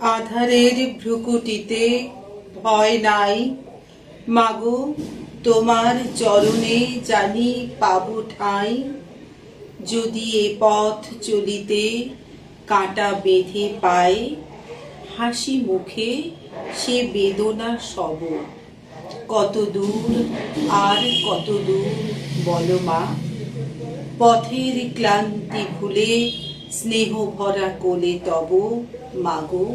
আধারের ভ্রুকুটিতে ভয় নাই, মাগো তোমার চরণে জানি পাবো ঠাঁই। যদি এ পথ চলিতে কাঁটা বেঁধে পায়, হাসি মুখে সে বেদনা সব। কত দূর আর কত দূর বলো মা, পথের ক্লান্তি ভুলে স্নেহ ভরা কোলে তব। মাগো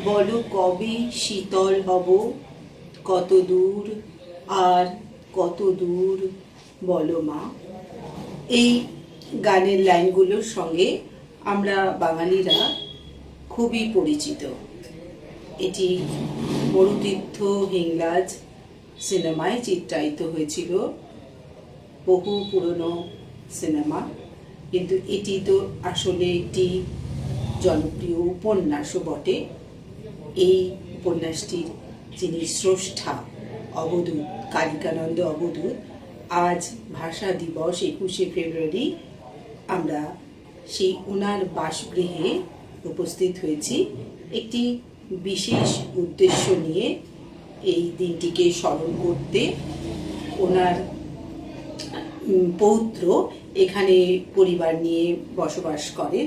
বলো কবে শীতল হব, কত দূর আর কত দূর বলো মা। এই গানের লাইনগুলোর সঙ্গে আমরা বাঙালিরা খুবই পরিচিত। এটি মরুতীর্থ হিংলাজ সিনেমায় চিত্রায়িত হয়েছিল, বহু পুরনো সিনেমা, কিন্তু এটি তো আসলে একটি জনপ্রিয় উপন্যাসও বটে। এই উপন্যাসটির যিনি স্রষ্টা অবধূত কালিকানন্দ অবধূত, আজ ভাষা দিবস 21শে ফেব্রুয়ারি আমরা সেই ওনার বাসগৃহে উপস্থিত হয়েছি একটি বিশেষ উদ্দেশ্য নিয়ে। এই দিনটিকে স্মরণ করতে ওনার পৌত্র এখানে পরিবার নিয়ে বসবাস করে।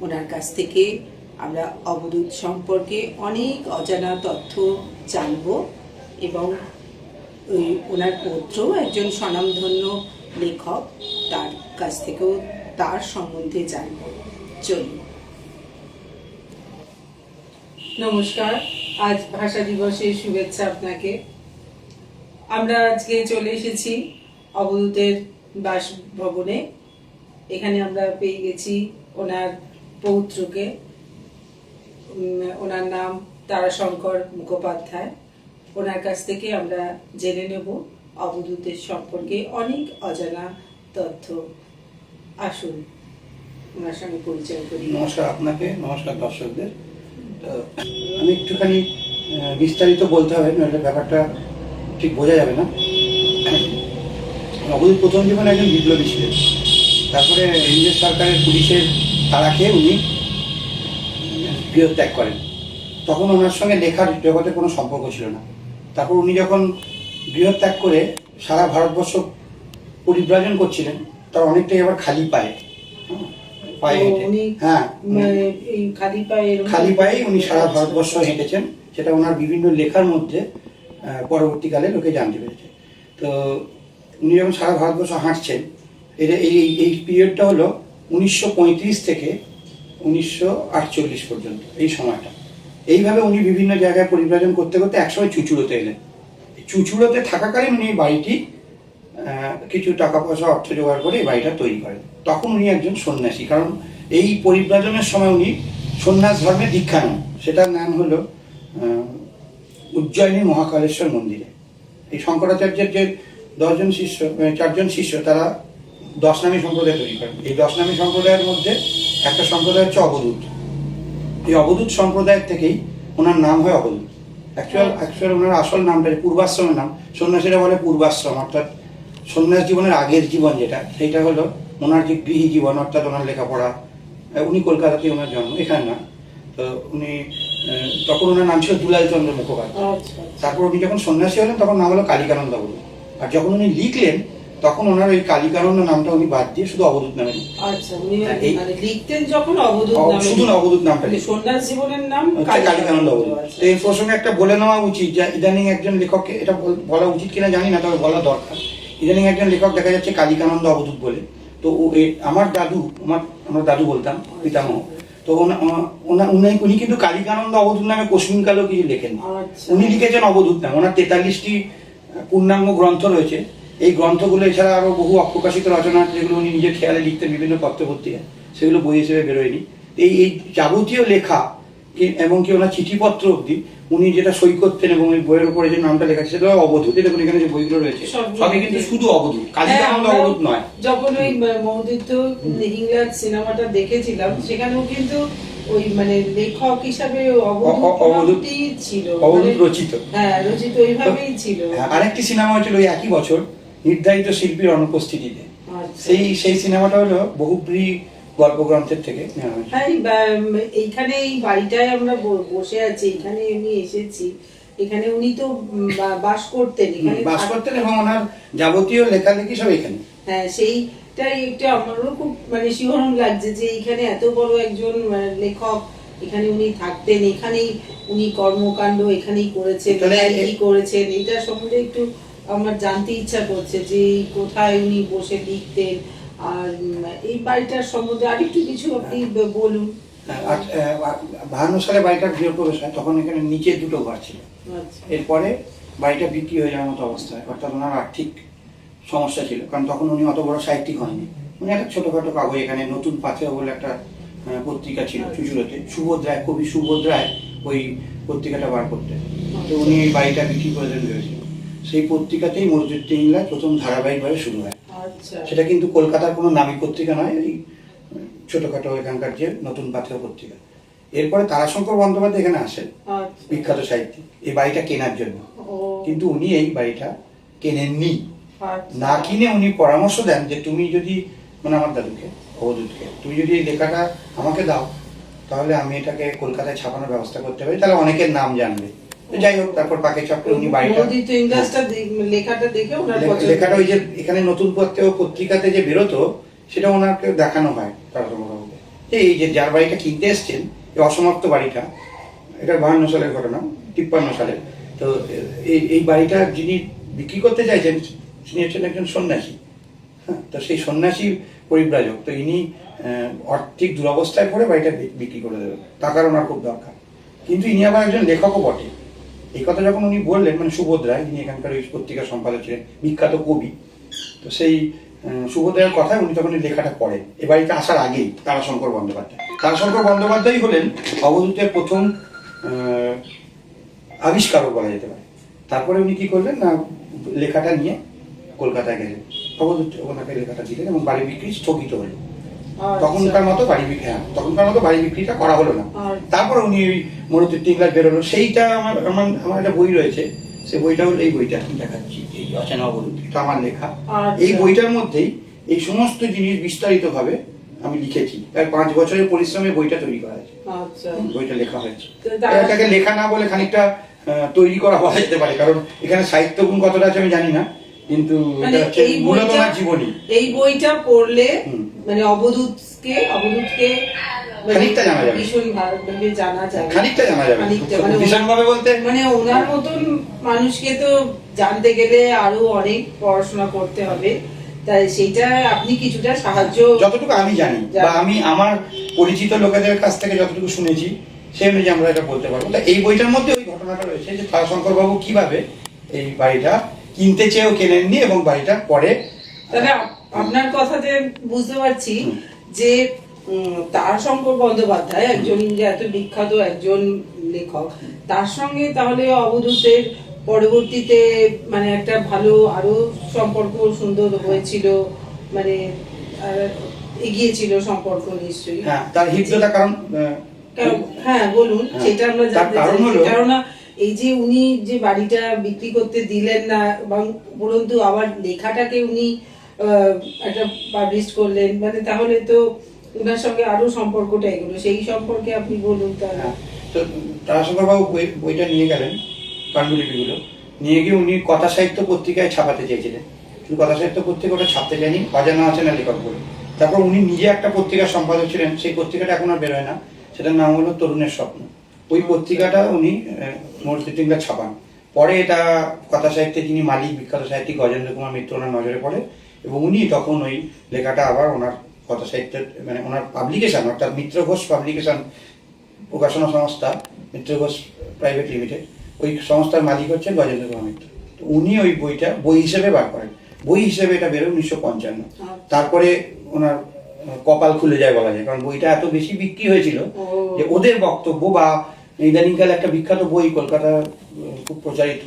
ওনার কাছ থেকে আমরা অবধূত সম্পর্কে অনেক অজানা তথ্য জানব এবং ওই ওনার পৌত্র একজন স্বনামধন্য লেখক, তার কাছ থেকেও তার সম্বন্ধে জানব। চলুন। নমস্কার, আজ ভাষা দিবসের শুভেচ্ছা আপনাকে। আমরা আজকে চলে এসেছি অবধূতের বাসভবনে। এখানে আমরা পেয়ে গেছি ওনার পৌত্রকে। ওনার নাম তারাশঙ্কর মুখোপাধ্যায়। ওনার কাছ থেকে আমরা জেনে নেব অবধূতের সম্পর্কে অনেক অজানা তথ্য। আসুন ওনার সঙ্গে পরিচয় করি। নমস্কার আপনাকে, নমস্কার দর্শকদের। আমি একটুখানি বিস্তারিত বলতে হবে, নাহলে ব্যাপারটা ঠিক বোঝা যাবে না। অবধূত প্রথম জীবনে একজন বিপ্লবী ছিলেন। তারপরে ইংরেজ সরকারের পুলিশের তাড়া খেয়ে উনি গৃহত্যাগ করেন। তখন ওনার সঙ্গে লেখার জগতে কোনো সম্পর্ক ছিল না। তারপর উনি যখন গৃহত্যাগ করে সারা ভারতবর্ষ পরিব্রাজন করছিলেন, তার অনেকটাই আবার খালি পায়ে খালি পায়ে উনি সারা ভারতবর্ষ হেঁটেছেন। সেটা ওনার বিভিন্ন লেখার মধ্যে পরবর্তীকালে লোকে জানতে পেরেছে। তো উনি যখন সারা ভারতবর্ষ হাঁটছেন, এই পিরিয়ডটা হলো 1935 থেকে 1948 পর্যন্ত, এই সময়টা। এইভাবে উনি বিভিন্ন জায়গায় পরিব্রাজন করতে করতে একসময় চুঁচুড়োতে এলেন। চুঁচুড়োতে থাকাকালীন উনি বাড়িটি কিছু টাকা পয়সা অর্থ জোগাড় করে এই বাড়িটা তৈরি করেন। তখন উনি একজন সন্ন্যাসী, কারণ এই পরিব্রাজনের সময় উনি সন্ন্যাস ধর্মে দীক্ষা নেন। সেটা নেন হলো উজ্জয়িনী মহাকালেশ্বর মন্দিরে। এই শঙ্করাচার্যের যে 4জন শিষ্য, তারা 10 নামী সম্প্রদায় তৈরি করেন। এই 10 নামী সম্প্রদায়ের মধ্যে একটা সম্প্রদায় হচ্ছে অবধূত। এই অবধূত সম্প্রদায়ের থেকেই ওনার নাম হয় অবধূত। অ্যাকচুয়াল ওনার আসল নামটা পূর্বাশ্রমের নাম। সন্ন্যাসীরা বলে পূর্বাশ্রম, অর্থাৎ সন্ন্যাস জীবনের আগের জীবন যেটা, সেইটা হলো ওনার যে গৃহী জীবন, অর্থাৎ ওনার লেখাপড়া। উনি কলকাতাতে ওনার জন্ম, এখানে না। তো উনি তখন ওনার নাম ছিল দুলাল চন্দ্র মুখোপাধ্যায়। তারপর উনি যখন সন্ন্যাসী হলেন তখন নাম হলো কালিকানন্দ অবধূত। আর যখন উনি লিখলেন তখন ওনার ওই কালিকানন্দ নামটা উনি বাদ দিয়ে শুধু অবধূত নামে লিখতেন। যখন শুধু অবধূত নামটা সন্ন্যাস জীবনের নাম কালিকানন্দ অবধূত। তো এই প্রসঙ্গে একটা বলে নেওয়া উচিত যে ইদানিং একজন লেখককে, এটা বলা উচিত কিনা জানি না, তবে বলা দরকার। ইদানিং একজন লেখক দেখা যাচ্ছে কালিকানন্দ অবধূত বলে। তো আমার দাদু বলতাম, পিতামহ। তো উনি কিন্তু কালিকানন্দ অবধূত নামে কোশ্চিনকালেও কিছু লেখেন। উনি লিখেছেন অবধূত নাম। ওনার 43টি পূর্ণাঙ্গ গ্রন্থ রয়েছে। এই গ্রন্থগুলো এছাড়া আরো বহু অপ্রকাশিত রচনা, যেগুলো উনি নিজের খেয়ালে লিখতেন বিভিন্ন পত্রপত্রিকায়, সেগুলো বই হিসেবে বেরোয়নি। এই যাবতীয় লেখা এবং কি ওনার চিঠিপত্র অব্দি উনি যেটা সই করতেন এবং ওই বইয়ের উপরে যে নামটা লেখা আছে সেটা অবধূত। দেখুন এখানে যে বইগুলো রয়েছে সবই কিন্তু শুধু অবধূত, কালিকানন্দ অবধূত নয়। যখন ওই মরুতীর্থ হিংলাজ সিনেমাটা দেখেছিলাম, সেখানেও কিন্তু ওই লেখক হিসাবে অবধূত ছিল, অবধূত রচিত, রচিত ওইভাবেই ছিল। আরেকটি সিনেমা হয়েছিল ওই একই বছর, নির্ধারিত শিল্পীর অনুপস্থিতিতে। সেই সিনেমাটা হলো বহুব্রী গল্পগ্রন্থের থেকে নেওয়া হয়েছে। হ্যাঁ, এইখানে এই বাড়িটায় আমরা বসে আছি, এখানে আমি এসেছি, এখানে উনি তো বাস করতেন, এখানে বাস করতেন এবং ওনার যাবতীয় লেখালেখি সব এখানে। হ্যাঁ, সেইটাই একটু আমারও খুব মানে শিহরণ লাগছে যে এখানে এত বড় একজন লেখক, এখানে উনি থাকতেন, এখানেই উনি কর্মকাণ্ড এখানেই করেছেন, কি করেছেন এটা সম্বন্ধে একটু আমার জানতে ইচ্ছা করছে যে কোথায় উনি বসে লিখতেন, আর এই বাড়িটার সম্বন্ধে আরেকটু কিছু আপনি বলুন। 52 সালে বাড়িটার গৃহপ্রবেশ হয়, তখন এখানে নিচে দুটো ঘর ছিল। আচ্ছা। এরপরে বাড়িটা বিক্রি হয়ে যাওয়ার মতো অবস্থায়, অর্থাৎ ওনার আর্থিক সমস্যা ছিল, কারণ তখন উনি অত বড় সাহিত্যিক হয়নি, উনি একটা ছোটখাটো কাগজ, এখানে নতুন পাথেয় বলে একটা পত্রিকা ছিল চুচুড়োতে, সুবোধ রায়, কবি সুবোধ রায় ওই পত্রিকাটা বার করতেন। তো উনি এই বাড়িটা বিক্রি করে দেন ভেবেছিল। সেই পত্রিকাতেই মরুচিত্র ইংলা প্রথম ধারাবাহিকভাবে শুরু হয়। আচ্ছা। সেটা কিন্তু কলকাতার কোনো নামী পত্রিকা নয়, এই ছোটখাটো এখানকার যে নতুন পাথেয় পত্রিকা। এরপরে তারাশঙ্কর বন্দ্যোপাধ্যায় এখানে আসেন, বিখ্যাত সাহিত্যিক, এই বাড়িটা কেনার জন্য। কিন্তু উনি এই বাড়িটা কেনেননি। না কিনে উনি পরামর্শ দেন যে তুমি যদি, মানে আমার দাদুকে, অবধূতকে, তুমি যদি এই লেখাটা আমাকে দাও তাহলে আমি এটাকে কলকাতায় ছাপানোর ব্যবস্থা করতে পারি, তাহলে অনেকের নাম জানবে। যাই হোক, তারপর পাকে চক্রে উনি বাড়িটা, লেখাটা ওই যে এখানে নতুন পত্রিকাতে যে বেরোতো সেটা ওনাকে দেখানো হয় তারাশঙ্করবাবুকে, এই যে যার বাড়িটা কিনতে এসছেন, এই অসমাপ্ত বাড়িটা, এটা 52 সালের ঘটনা, 53 সালে। তো এই বাড়িটা যিনি বিক্রি করতে চাইছেন তিনি হচ্ছেন একজন সন্ন্যাসী। হ্যাঁ, তো সেই সন্ন্যাসী পরিব্রাজক, তো ইনি আর্থিক দুরবস্থায় পড়ে বাড়িটা বিক্রি করে দেবেন, টাকার ওনার খুব দরকার। কিন্তু ইনি আবার একজন লেখকও বটে। এই কথা যখন উনি বললেন, মানে সুবোধ রায়, যিনি এখানকার ওই পত্রিকার সম্পাদক ছিলেন, বিখ্যাত কবি, তো সেই সুবোধ রায়ের কথায় উনি তখন এই লেখাটা পড়েন এ বাড়িতে আসার আগেই। তারাশঙ্কর বন্দ্যোপাধ্যায়, তারাশঙ্কর বন্দ্যোপাধ্যায় হলেন অবধূতের প্রথম আবিষ্কারক বলা যেতে পারে। তারপরে উনি কি করলেন না, লেখাটা নিয়ে কলকাতায় গেলেন, অবধূত ওনাকে লেখাটা দিলেন এবং বাড়ি বিক্রি স্থগিত হলো। তখনকার মতো বাড়ি বিক্রিটা করা হলো না। তারপর উনি ওই মরুচিত্র ইংলা বেরোলো, সেইটা আমার একটা বই রয়েছে, সেই বইটা হলো এই বইটা আমি দেখাচ্ছি, এই অচেনা অবধূত, এটা আমার লেখা। এই বইটার মধ্যেই এই সমস্ত জিনিস বিস্তারিত ভাবে আমি লিখেছি, প্রায় 5 বছরের পরিশ্রমে বইটা তৈরি করা হয়েছে, বইটা লেখা হয়েছে। এটাকে লেখা না বলে খানিকটা তৈরি করা বলা যেতে পারে, কারণ এখানে সাহিত্য গুণ কতটা আছে আমি জানি না, কিন্তু মূলত জীবনী। এই বইটা পড়লে মানে অবধূতকে খানিকটা জানা যাবে, ভীষণ ভাবে জানা যাবে, খানিকটা জানা যাবে, ভীষণ ভাবে বলতে মানে ওনার মতন মানুষকে তো জানতে গেলে আরো অনেক পড়াশোনা করতে হবে, তাই সেইটা আপনি কিছুটা সাহায্য, যতটুকু আমি জানি বা আমি আমার পরিচিত লোকেদের কাছ থেকে যতটুকু শুনেছি সেই অনুযায়ী আমরা এটা বলতে পারবো। এই বইটার মধ্যে ওই ঘটনাটা রয়েছে যে তারাশঙ্কর বাবু কিভাবে এই বাড়িটা কিনতে চেয়েও কেনেননি এবং বাড়িটা পরে। তাহলে আপনার কথাতে বুঝতে পারছি যে তারাশঙ্কর বন্দ্যোপাধ্যায় একজন যে এত বিখ্যাত একজন লেখক, তার সঙ্গে তাহলে অবধূতের পরবর্তীতে মানে একটা ভালো আরো সম্পর্ক সুন্দর হয়েছিল, মানে এগিয়েছিল সম্পর্ক নিশ্চয়ই। হ্যাঁ, তার হৃদ্যতা কারণ, হ্যাঁ বলুন, সেটা আমরা জানতে চাই। কারণ এই যে উনি যে বাড়িটা বিক্রি করতে দিলেন না, এবং উপরন্তু আবার লেখাটাকে উনি একটা পাবলিশ করলেন, মানে তাহলে তো উনার সঙ্গে আরো সম্পর্কটা এগুলো, সেই সম্পর্কে আপনি বলুন। তো তারাশঙ্কর বাবু বইটা নিয়ে গেলেন, পাণ্ডুলিপিগুলো নিয়ে গিয়ে উনি কথা সাহিত্য পত্রিকায় ছাপাতে চেয়েছিলেন, কিন্তু কথা সাহিত্য পত্রিকা ওটা ছাপতে চায়নি, অজানা অচেনা লেখক বলে। তারপর উনি নিজে একটা পত্রিকার সম্পাদক ছিলেন, সেই পত্রিকাটা এখন আর বেরোয় না, সেটার নাম হলো তরুণের স্বপ্ন। ওই পত্রিকাটা উনি মরুচিত্র ইংলা ছাপান। পরে এটা কথা সাহিত্যে যিনি মালিক, বিখ্যাত সাহিত্যিক গজেন্দ্র কুমার মিত্র ওনার নজরে পড়ে, এবং উনি তখন ওই লেখাটা আবার ওনার কথা সাহিত্যের, মানে ওনার পাবলিকেশন, অর্থাৎ মিত্র ঘোষ পাবলিকেশন প্রকাশনা সংস্থা, মিত্র ঘোষ প্রাইভেট লিমিটেড, ওই সংস্থার মালিক হচ্ছেন গজেন্দ্র কুমার মিত্র। তো উনি ওই বইটা বই হিসেবে বার করেন, বই হিসেবে এটা বেরোয় 1955। তারপরে ওনার কপাল খুলে যায় বলা যায়, কারণ বইটা এত বেশি বিক্রি হয়েছিল যে ওদের বক্তব্য, বা ইদানিংকাল একটা বিখ্যাত বই কলকাতা খুব প্রচারিত,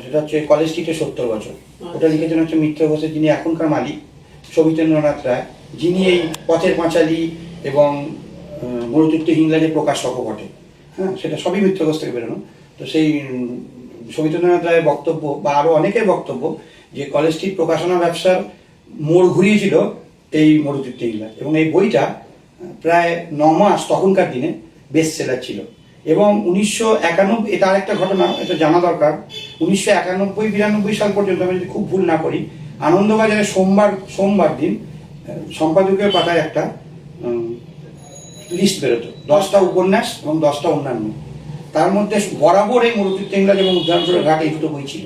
সেটা হচ্ছে কলেজ স্ট্রিটে 70 বছর, ওটা লিখেছেন হচ্ছে মিত্র ঘোষের, যিনি এখনকার মালিক সবিতেন্দ্রনাথ রায়, যিনি এই পথের পাঁচালী এবং মরুচিত্র ইংলাজে প্রকাশক বটে। হ্যাঁ, সেটা সবই মিত্র ঘোষ থেকে বেরোনো। তো সেই সবিতেন্দ্রনাথ রায়ের বক্তব্য বা আরো অনেকের বক্তব্য যে কলেজ স্ট্রিট প্রকাশনা ব্যবসার মোড় ঘুরিয়েছিল এই মরুতীর্থ ইংলাজ, এবং এই বইটা প্রায় 9 মাস তখনকার দিনে বেস্ট সেলার ছিল। এবং 1991, এটা আরেকটা ঘটনা, এটা জানা দরকার, 1991-92 সাল পর্যন্ত, আমি যদি খুব ভুল না করি, আনন্দবাজারে সোমবার দিন সম্পাদকীয় পাতায় একটা লিস্ট বেরোতো, 10টা উপন্যাস এবং 10টা অন্যান্য। তার মধ্যে বরাবর এই মরুতীর্থ ইংলাজ এবং উদ্যানপুরের ঘাট এই দুটো বই ছিল।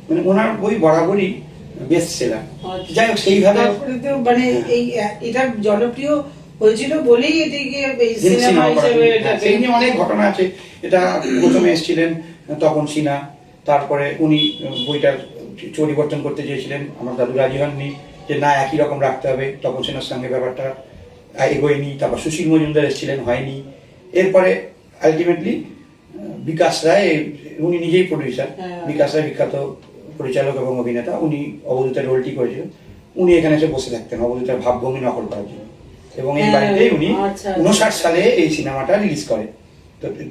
মানে ওনার বই বরাবরই বেস্ট সেলার। যাই হোক, সেইভাবে মানে এই এটা জনপ্রিয় হয়েছিল বলেই এটিকে সিনেমা হিসেবে সেই নিয়ে অনেক ঘটনা আছে। এটা প্রথমে এসেছিলেন তপন সিনহা, তারপরে উনি বইটার পরিবর্তন করতে চেয়েছিলেন, আমার দাদু রাজি হননি, যে না একই রকম রাখতে হবে, তপন সিনহার সঙ্গে ব্যাপারটা এগোয়নি। তারপর সুশীল মজুমদার এসেছিলেন, হয়নি। এরপরে আলটিমেটলি বিকাশ রায়, উনি নিজেই প্রডিউসার, বিকাশ রায় বিখ্যাত পরিচালক এবং অভিনেতা, উনি অবধূতের রোলটি করেছিলেন। উনি এখানে এসে বসে থাকতেন অবধূতের ভাবভঙ্গি নকল করার জন্য, এবং এই বাড়িতে উনি 59 সালে এই সিনেমাটা রিলিজ করে।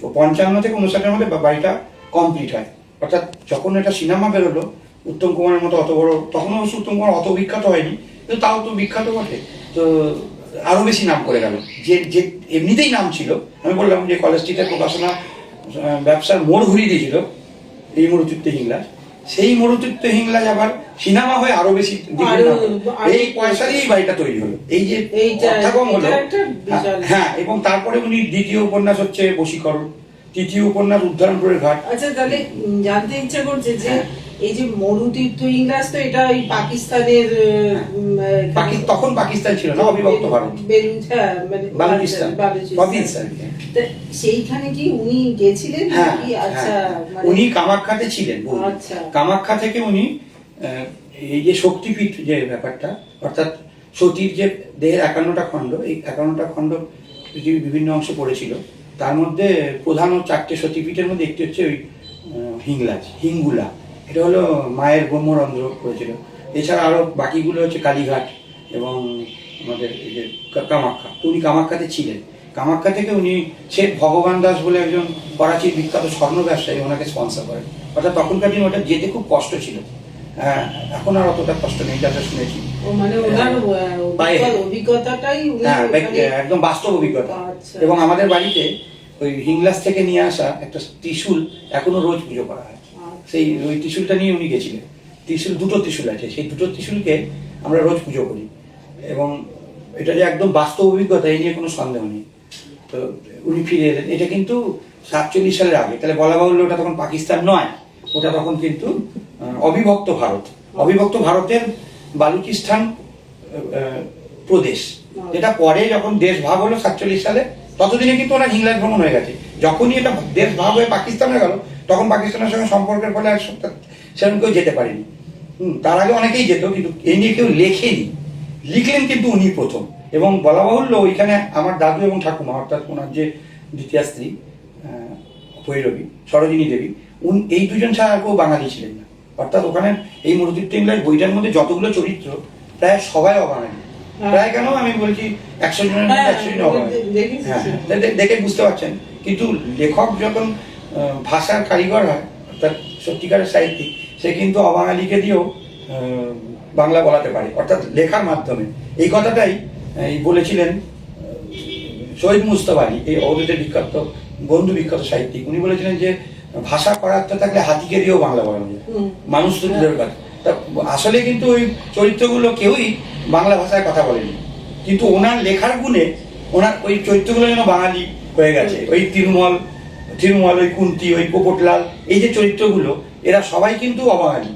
তো 55 থেকে 59-এর মধ্যে বাড়িটা কমপ্লিট হয়। অর্থাৎ যখন এটা সিনেমা বেরোলো, উত্তম কুমারের মতো অত বড়, তখন অবশ্য উত্তম কুমার অত বিখ্যাত হয়নি, কিন্তু তাও তো বিখ্যাত বটে, তো আরো বেশি নাম করে গেল। যে যে এমনিতেই নাম ছিল, আমি বললাম যে কলেজ স্ট্রিটের প্রকাশনা ব্যবসার মোড় ঘুরিয়ে দিয়েছিল এই মরুতীর্থ ইংলাজ, সেই মরুতীর্থ ইংলাজ আবার সিনেমা হয়ে আরো বেশি এই পয়সা দিয়ে বাড়িটা তৈরি হলো, এই যে অর্থাগম হলো। হ্যাঁ, এবং তারপরে উনি দ্বিতীয় উপন্যাস হচ্ছে বশীকরণ, তৃতীয় উপন্যাস উদ্যানপুরের ঘাট। আচ্ছা, তাহলে জানতে ইচ্ছা করছে যে এই যে মরুতীর্থ ইংলাজ, তো এটা ওই পাকিস্তানের, তখন পাকিস্তান ছিল না, অবিভক্ত ভারত, বালুচিস্তান। সেইখানে কি উনি গেছিলেন? আচ্ছা, উনি কামাখ্যাতে ছিলেন। কামাখ্যা থেকে উনি এই যে শক্তিপীঠ যে ব্যাপারটা, অর্থাৎ সতীর যে দেহের 51টা খণ্ড, এই 51টা খণ্ড পৃথিবীর বিভিন্ন অংশে পড়েছিল। তার মধ্যে প্রধান 4টে সতীপীঠের মধ্যে একটি হচ্ছে ওই হিঙ্গুলা, এটা হলো মায়ের ব্রহ্মরন্ধ্র করেছিল। এছাড়া আরো বাকিগুলো হচ্ছে কালীঘাট এবং আমাদের এই যে কামাখ্যা। তো উনি কামাখ্যাতে ছিলেন। কামাখ্যা থেকে উনি শেখ ভগবান দাস বলে একজন করাচির বিখ্যাত স্বর্ণ ব্যবসায়ী ওনাকে স্পন্সর করেন। অর্থাৎ তখনকার দিন ওটা যেতে খুব কষ্ট ছিল, এখন আর অতটা কষ্ট নেই, যা শুনেছি। একদম বাস্তব অভিজ্ঞতা। এবং আমাদের বাড়িতে ওই হিংলাজ থেকে নিয়ে আসা একটা ত্রিশূল এখনো রোজ পুজো করা হয়। সেই ওই ত্রিশূলটা নিয়ে উনি গেছিলেন। দুটো ত্রিশূল আছে, সেই দুটো ত্রিশূলকে আমরা রোজ পুজো করি, এবং এটা যে একদম বাস্তব অভিজ্ঞতা, এই নিয়ে কোনো সন্দেহ নেই। তো উনি ফিরে এলেন, এটা কিন্তু 47 সালের আগে, তাহলে বলা বাহুল্য ওটা তখন পাকিস্তান নয়, ওটা তখন কিন্তু অবিভক্ত ভারত। অবিভক্ত ভারতের বালুচিস্তান প্রদেশ, যেটা পরে যখন দেশ ভাগ হলো 47 সালে, ততদিনে কিন্তু ওনার ইংল্যান্ড ভ্রমণ হয়ে গেছে। যখনই এটা দেশ ভাগ হয়ে পাকিস্তান হয়ে গেল, তখন পাকিস্তানের সঙ্গে সম্পর্কের ফলে এক সপ্তাহ সেরকম কেউ যেতে পারেনি। তার আগে অনেকেই যেত, কিন্তু এই নিয়ে কেউ লেখেনি। লিখলেন কিন্তু উনি প্রথম। এবং বলা বাহুল্য ওইখানে আমার দাদু এবং ঠাকুমা, অর্থাৎ ওনার যে দ্বিতীয় স্ত্রী ভৈরবী সরোজিনী দেবী, এই দুজন ছাড়া আর কেউ বাঙালি ছিলেন না। অর্থাৎ ওখানে এই মরুতীর্থ ইংলাজ বইটার মধ্যে যতগুলো চরিত্র, প্রায় সবাই অবাঙালি। প্রায় কেন আমি বলছি 100 জনের মধ্যে 100 জন অবাঙালি। দেখে বুঝতে পারছেন। কিন্তু লেখক যখন ভাষার কারিগর হয়, অর্থাৎ সত্যিকারের সাহিত্যিক, সে কিন্তু অবাঙালিকে দিয়েও বাংলা বলাতে পারে, অর্থাৎ লেখার মাধ্যমে। এই কথাটাই বলেছিলেন শহীদ মুস্তফা আলী, এই অবধূতের বিখ্যাত বন্ধু, বিখ্যাত সাহিত্যিক। উনি বলেছিলেন যে ভাষা করায়ত্ত থাকলে হাতিকে দিয়েও বাংলা বলা যায়, মানুষ তো দূরের কথা। আসলে কিন্তু ওই চরিত্রগুলো কেউই বাংলা ভাষায় কথা বলেনি, কিন্তু ওনার লেখার গুণে ওনার ওই চরিত্রগুলো যেন বাঙালি হয়ে গেছে। ওই তিরুমল, ওই কুন্তি, ওই পোপটলাল, এই যে চরিত্রগুলো, এরা সবাই কিন্তু অবাঙালি।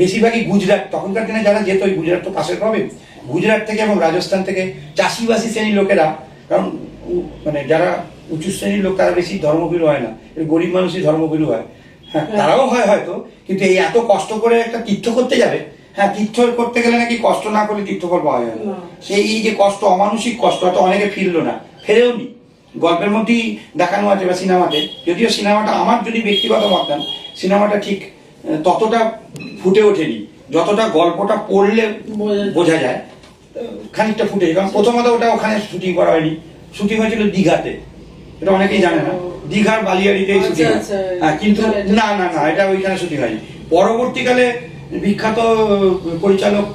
বেশিরভাগই গুজরাট, তখনকার দিনে যারা যেত, ওই গুজরাট তো পাশের প্রবলেম, গুজরাট থেকে এবং রাজস্থান থেকে চাষিবাসী শ্রেণীর লোকেরা, কারণ মানে যারা উঁচু শ্রেণীর লোক তারা বেশি ধর্মভীরু হয় না, গরিব মানুষই ধর্মভীরু হয়। হ্যাঁ, তারাও হয় হয়তো, কিন্তু এই এত কষ্ট করে একটা তীর্থ করতে যাবে, হ্যাঁ, তীর্থ করতে গেলে নাকি কষ্ট না করলে তীর্থফল পাওয়া যায় না। সেই এই যে কষ্ট, অমানসিক কষ্ট, হয়তো অনেকে ফিরলো না, ফেরেও নি। গল্পের মধ্যেই দেখানো আছে বা সিনেমাতে, যদিও সিনেমাটা আমার যদি ব্যক্তিগত মত নেন, সিনেমাটা ঠিক ততটা ফুটে ওঠেনি যতটা গল্পটা পড়লে বোঝা যায়। খানিকটা ফুটেছে, কারণ প্রথমত ওটা ওখানে শুটিং করা হয়নি, শুটিং হয়েছিল দীঘাতে, এটা অনেকেই জানে না। দীঘার বালিয়াড়িতেই শুটিং হয়। হ্যাঁ, কিন্তু না না না, এটা ওইখানে শুটিং হয়নি। পরবর্তীকালে বিখ্যাত পরিচালক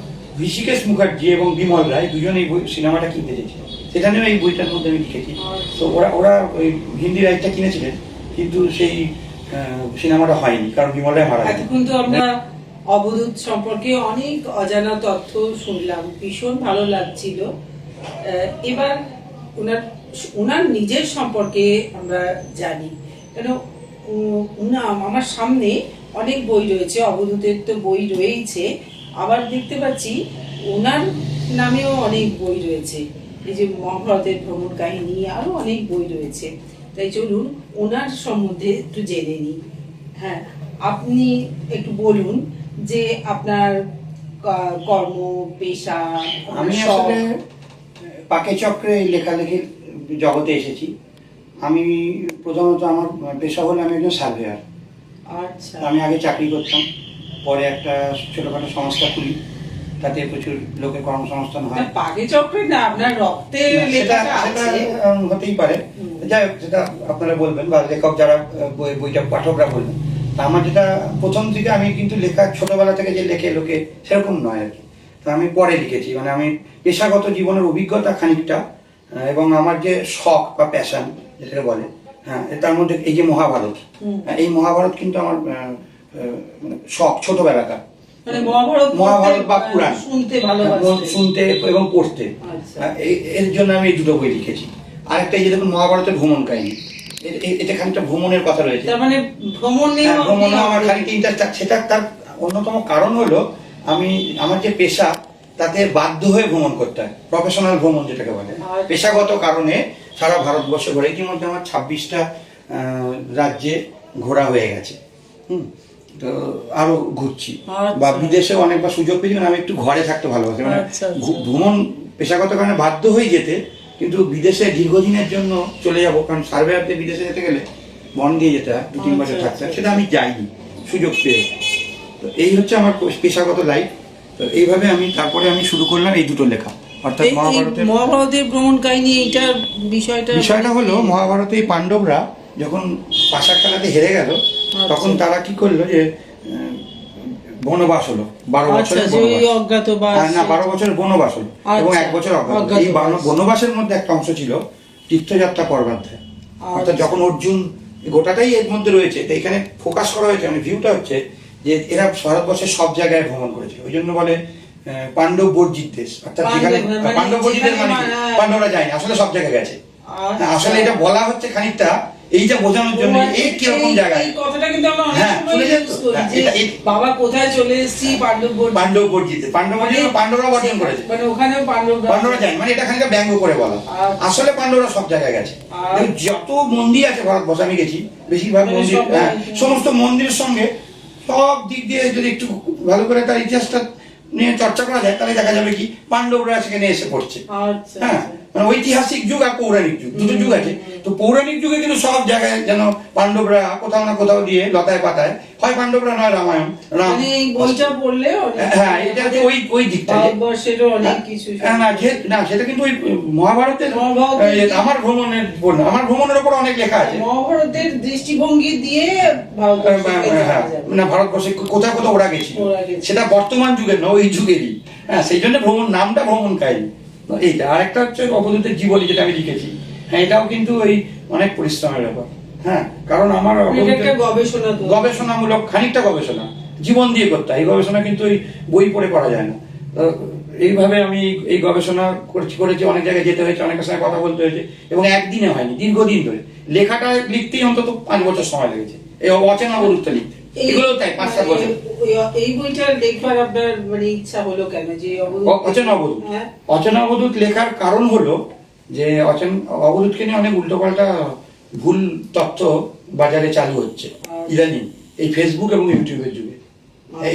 ঋষিকেশ মুখার্জি এবং বিমল রায় দুজন এই সিনেমাটা কিনতে চেয়েছিল, সেখানেও এই বইটার মধ্যে আমি লিখেছি। তো ওরা ওই হিন্দি রাইটটা কিনেছিলেন, কিন্তু সেই সিনেমাটা হয়নি, কারণ বিমল রায় মারা গেছে। এতক্ষণ তো আমরা অবধূত সম্পর্কে অনেক অজানা তথ্য শুনলাম, ভীষণ ভালো লাগছিল। এবার ওনার নিজের সম্পর্কে আমরা জানি, কেন আমার সামনে অনেক বই রয়েছে, অবধূতের তো বই রয়েছে, আবার দেখতে পাচ্ছি ওনার নামেও অনেক বই রয়েছে, এই যে মহাভারতের ভ্রমণ কাহিনী, আরো অনেক বই রয়েছে। তাই চলুন ওনার সম্বন্ধে একটু জেনে নিই। হ্যাঁ, আপনি একটু বলুন যে আপনার কর্ম, পেশা। আমি আসলে পাকে চক্রে এই লেখালেখির জগতে এসেছি। আমি প্রধানত আমার পেশা হলো আমি একজন সার্ভেয়ার। আচ্ছা। আমি আগে চাকরি করতাম, পরে একটা ছোটখাটো সংস্থা খুলি, তাতে প্রচুর লোকের কর্মসংস্থান হয়। পাকে চক্রে না, আপনার রক্তে লেখাটা আছে। হতেই পারে, যাই হোক, সেটা আপনারা বলবেন বা লেখক যারা বইটা পাঠকরা বলবেন। তা আমার যেটা প্রথম থেকে, আমি কিন্তু লেখা ছোটবেলা থেকে যে লেখে লোকে সেরকম নয় আর কি। তো আমি পরে লিখেছি, মানে আমি পেশাগত জীবনের অভিজ্ঞতা খানিকটা, এবং আমার যে শখ বা প্যাশন যেটা বলে, হ্যাঁ, তার মধ্যে এই যে মহাভারত, এই মহাভারত কিন্তু আমার শখ ছোটবেলাকার। মানে মহাভারত বা পুরাণ শুনতে এবং পড়তে, এর জন্য আমি এই দুটো বই লিখেছি। আরেকটা এই যে দেখুন, মহাভারতের ভ্রমণ কাহিনী, এটা খানিকটা ভ্রমণের কথা রয়েছে। মানে ভ্রমণে আমার খানিকটা ইন্টারেস্ট। সেটা তার অন্যতম কারণ হলো, আমার যে পেশা, তাতে বাধ্য হয়ে ভ্রমণ করতে হয়, প্রফেশনাল ভ্রমণ যেটাকে বলে। পেশাগত কারণে সারা ভারতবর্ষে ঘোরা, ইতিমধ্যে আমার 26টা রাজ্যে ঘোরা হয়ে গেছে। তো আরো ঘুরছি, বা বিদেশেও অনেকবার সুযোগ পেয়েছি। আমি একটু ঘরে থাকতে ভালোবাসি, মানে ভ্রমণ পেশাগত কারণে বাধ্য হয়ে যেতে, কিন্তু বিদেশে দীর্ঘদিনের জন্য চলে যাবো, কারণ সার্ভেয়ারদের বিদেশে যেতে গেলে বন্ড দিয়ে যেতে হয়, 2-3 বছর থাকতে হয়, সেটা আমি যাইনি সুযোগ পেয়ে। তো এই হচ্ছে আমার পেশাগত লাইফ। তো এইভাবে তারপরে আমি শুরু করলাম এই দুটো লেখা, অর্থাৎ মহাভারতের ভ্রমণ কাহিনী। এইটার বিষয়টা হলো, মহাভারতে এই পাণ্ডবরা যখন পাশা খেলাতে হেরে গেল, তখন তারা কি করলো, যে বনবাস হলো, 12 বছরের বনবাস। না, 12 বছরের বনবাস হলো, এবং 1 বছর অজ্ঞাত। এই বনবাসের মধ্যে একটা অংশ ছিল তীর্থযাত্রা পর্বাধ্যায়, অর্থাৎ যখন অর্জুন, গোটাটাই এর মধ্যে রয়েছে। তো এখানে ফোকাস করা হয়েছে, মানে ভিউটা হচ্ছে যে এরা ভারতবর্ষের সব জায়গায় ভ্রমণ করেছিল, ওই জন্য বলে পাণ্ডব বর্জিত দেশ। অর্থাৎ যেখানে পাণ্ডব বর্জিত দেশ, মানে পাণ্ডবরা যায়নি, আসলে সব জায়গায় গেছে। আসলে এটা বলা হচ্ছে খানিকটা এইটা বোঝানোর জন্য, এই কিরকম জায়গায় কথাটা কিন্তু আমরা অনেক সময় ইউজ করি যে বাবা কোথায় চলে এসেছি, পাণ্ডব বর্জিতে। পাণ্ডবরা বর্জন করেছে, মানে ওখানেও পাণ্ডবরা যায়, মানে এটা খানিকটা ব্যঙ্গ করে বলা। আসলে পাণ্ডবরা সব জায়গায় গেছে। যত মন্দির আছে ভারতবর্ষে আমি গেছি, বেশিরভাগ মন্দির, সমস্ত মন্দিরের সঙ্গে সব দিক দিয়ে যদি একটু ভালো করে তার ইতিহাসটা নিয়ে চর্চা করা যায়, তাহলে দেখা যাবে কি পাণ্ডবরা সেখানে এসে পড়ছে। হ্যাঁ, মানে ঐতিহাসিক যুগ আর পৌরাণিক যুগ, দুটো যুগ আছে। তো পৌরাণিক যুগে কিন্তু সব জায়গায় যেন পাণ্ডবরা কোথাও না কোথাও দিয়ে লতায় পাতায়, হয় পাণ্ডবরা নয় রামায়ণ, বইটা পড়লে, হ্যাঁ, এটা হচ্ছে ওই দিকটা। না, সেটা কিন্তু ওই মহাভারতের, আমার ভ্রমণের উপর অনেক লেখা আছে। মহাভারতের দৃষ্টিভঙ্গি দিয়ে না, ভারতবর্ষে কোথাও কোথাও ওরা গেছিল, সেটা বর্তমান যুগের নয়, ওই যুগেরই। হ্যাঁ, সেই জন্য নামটা ভ্রমণ কাহিনী। এইটা আরেকটা হচ্ছে অবধূতের জীবনী, যেটা আমি লিখেছি। হ্যাঁ, এটাও কিন্তু ওই অনেক পরিশ্রমের ব্যাপার। হ্যাঁ, কারণ আমার গবেষণামূলক, খানিকটা গবেষণা জীবন দিয়ে করতে হয়। এই গবেষণা কিন্তু ওই বই পড়ে করা যায় না। তো এইভাবে আমি এই গবেষণা করেছি, অনেক জায়গায় যেতে হয়েছে, অনেকের সঙ্গে কথা বলতে হয়েছে, এবং একদিনে হয়নি, দীর্ঘদিন ধরে। লেখাটা লিখতেই অন্তত 5 বছর সময় লেগেছে, এই অচেনা অবধূতটা লিখতে। এগুলো তাই 5-7 বছর। এই বইটা লেখার আপনার মানে ইচ্ছা হলো কেন, যে অচেনা অবধূত? অচেনা অবধূত লেখার কারণ হলো যে অবধূতকে নিয়ে অনেক উল্টোপাল্টা ভুল তথ্য বাজারে চালু হচ্ছে ইদানিং, এই ফেসবুক এবং ইউটিউবের যুগে।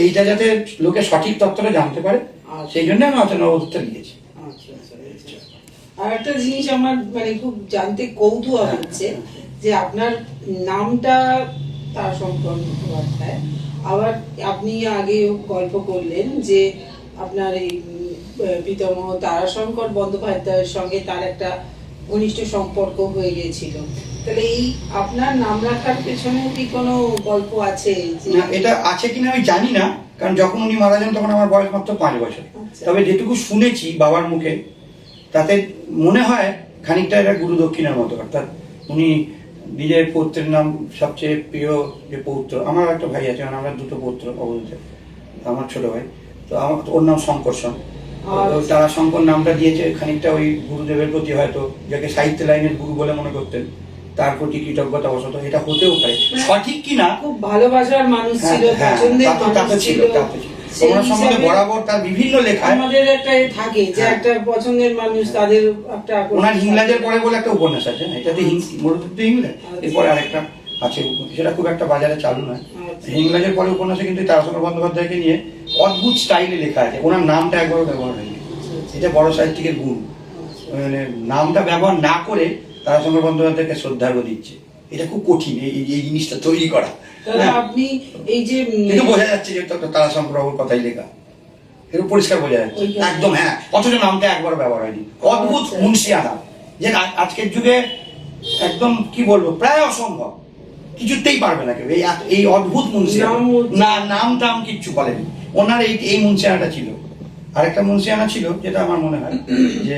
এইটা যাতে লোকে সঠিক তথ্যটা জানতে পারে, সেই জন্য আমি অচেনা অবধূতটা লিখেছি। আর একটা জিনিস আমার মানে খুব জানতে কৌতূহল হচ্ছে, যে আপনার নামটা তারাশঙ্কর মুখোপাধ্যায়, আবার আপনি আগে গল্প করলেন যে আপনার এই পিতামহ তারাশঙ্কর বন্দ্যোপাধ্যায়ের সঙ্গে তার একটা ঘনিষ্ঠ সম্পর্ক হয়ে গিয়েছিল। তাহলে এই আপনার নাম রাখার পেছনে কি কোনো গল্প আছে? না, এটা আছে কিনা আমি জানি না, কারণ যখন উনি মারা যান তখন আমার বয়স মাত্র 5 বছর। তবে যেটুকু শুনেছি বাবার মুখে তাতে মনে হয় খানিকটা এটা গুরু দক্ষিণার মতো। অর্থাৎ উনি নিজের পৌত্রের নাম সবচেয়ে প্রিয় যে পৌত্র, আমার একটা ভাই আছে, মানে আমরা দুটো পৌত্র অবধূতের, আমার ছোট ভাই, তো আমার ওর নাম শঙ্করসন। তারা শঙ্কর নামটা দিয়েছে খানিকটা ওই গুরুদেবের প্রতি, হয়তো যাকে সাহিত্য লাইনের গুরু বলে মনে করতেন তার প্রতি কৃতজ্ঞতা বশত এটা হতেও পারে। সঠিক কিনা, খুব ভালোবাসার মানুষ ছিল, পছন্দের মানুষ ছিল। ওনার সম্বন্ধে বরাবর তার বিভিন্ন লেখায় আমাদের একটা থাকে যে একটা পছন্দের মানুষ, তাদের একটা ওনার হিংলাজের পরে বলে একটা উপন্যাস আছে, এটাতে মরুদ্যুদ্ধ হিংলা, এরপরে আরেকটা আছে, সেটা খুব একটা বাজারে চালু নয়। হিংলাজের পরে উপন্যাসে কিন্তু তারাশঙ্কর বন্দ্যোপাধ্যায়কে নিয়ে অদ্ভুত স্টাইলে লেখা আছে, ওনার নামটা একবারও ব্যবহার হয়নি। এটা বড় সাহিত্যিকের গুণ, মানে নামটা ব্যবহার না করে তারাশঙ্কর বন্দ্যোপাধ্যায়কে শ্রদ্ধার্ঘ দিচ্ছে। এটা খুব কঠিন এই জিনিসটা তৈরি করা। আপনি এই যে কিন্তু বোঝা যাচ্ছে যে তারাশঙ্কর বাবুর কথাই লেখা, এটা পরিষ্কার বোঝা যাচ্ছে একদম। হ্যাঁ, অথচ নামটা একবার ব্যবহার হয়নি। অদ্ভুত মুন্সিয়ানা, যে আজকের যুগে একদম কি বলবো, প্রায় অসম্ভব, কিছুতেই পারবে না কেউ এই অদ্ভুত মুন্সিয়ানা। না নাম টাম কিচ্ছু বলেনি ওনার। এই মুন্সিয়ানাটা ছিল। আরেকটা মুন্সিয়ানা ছিল যেটা আমার মনে হয় যে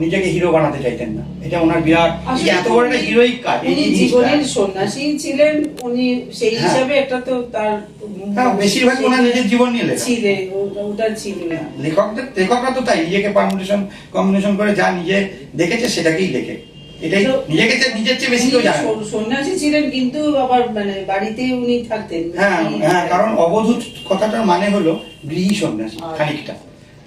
নিজেকে হিরো বানাতে চাইতেন না। এটা ওনার বিরাট, এত বড় একটা হিরোইক কাজ। উনি জীবনের সন্ন্যাসী ছিলেন, উনি সেই হিসাবে একটা তো তার বেশিরভাগ ওনার নিজের জীবন নিয়ে লেখা ছিলেন, ওটা ছিল না। লেখকরা তো তাই নিজেকে কম্বিনেশন করে যা নিজে দেখেছে সেটাকেই লেখে। এটাই নিজেকে নিজের চেয়ে বেশি কেউ জানে। সন্ন্যাসী ছিলেন কিন্তু আবার মানে বাড়িতে উনি থাকতেন। হ্যাঁ হ্যাঁ, কারণ অবধূত কথাটার মানে হলো গৃহী সন্ন্যাসী খানিকটা।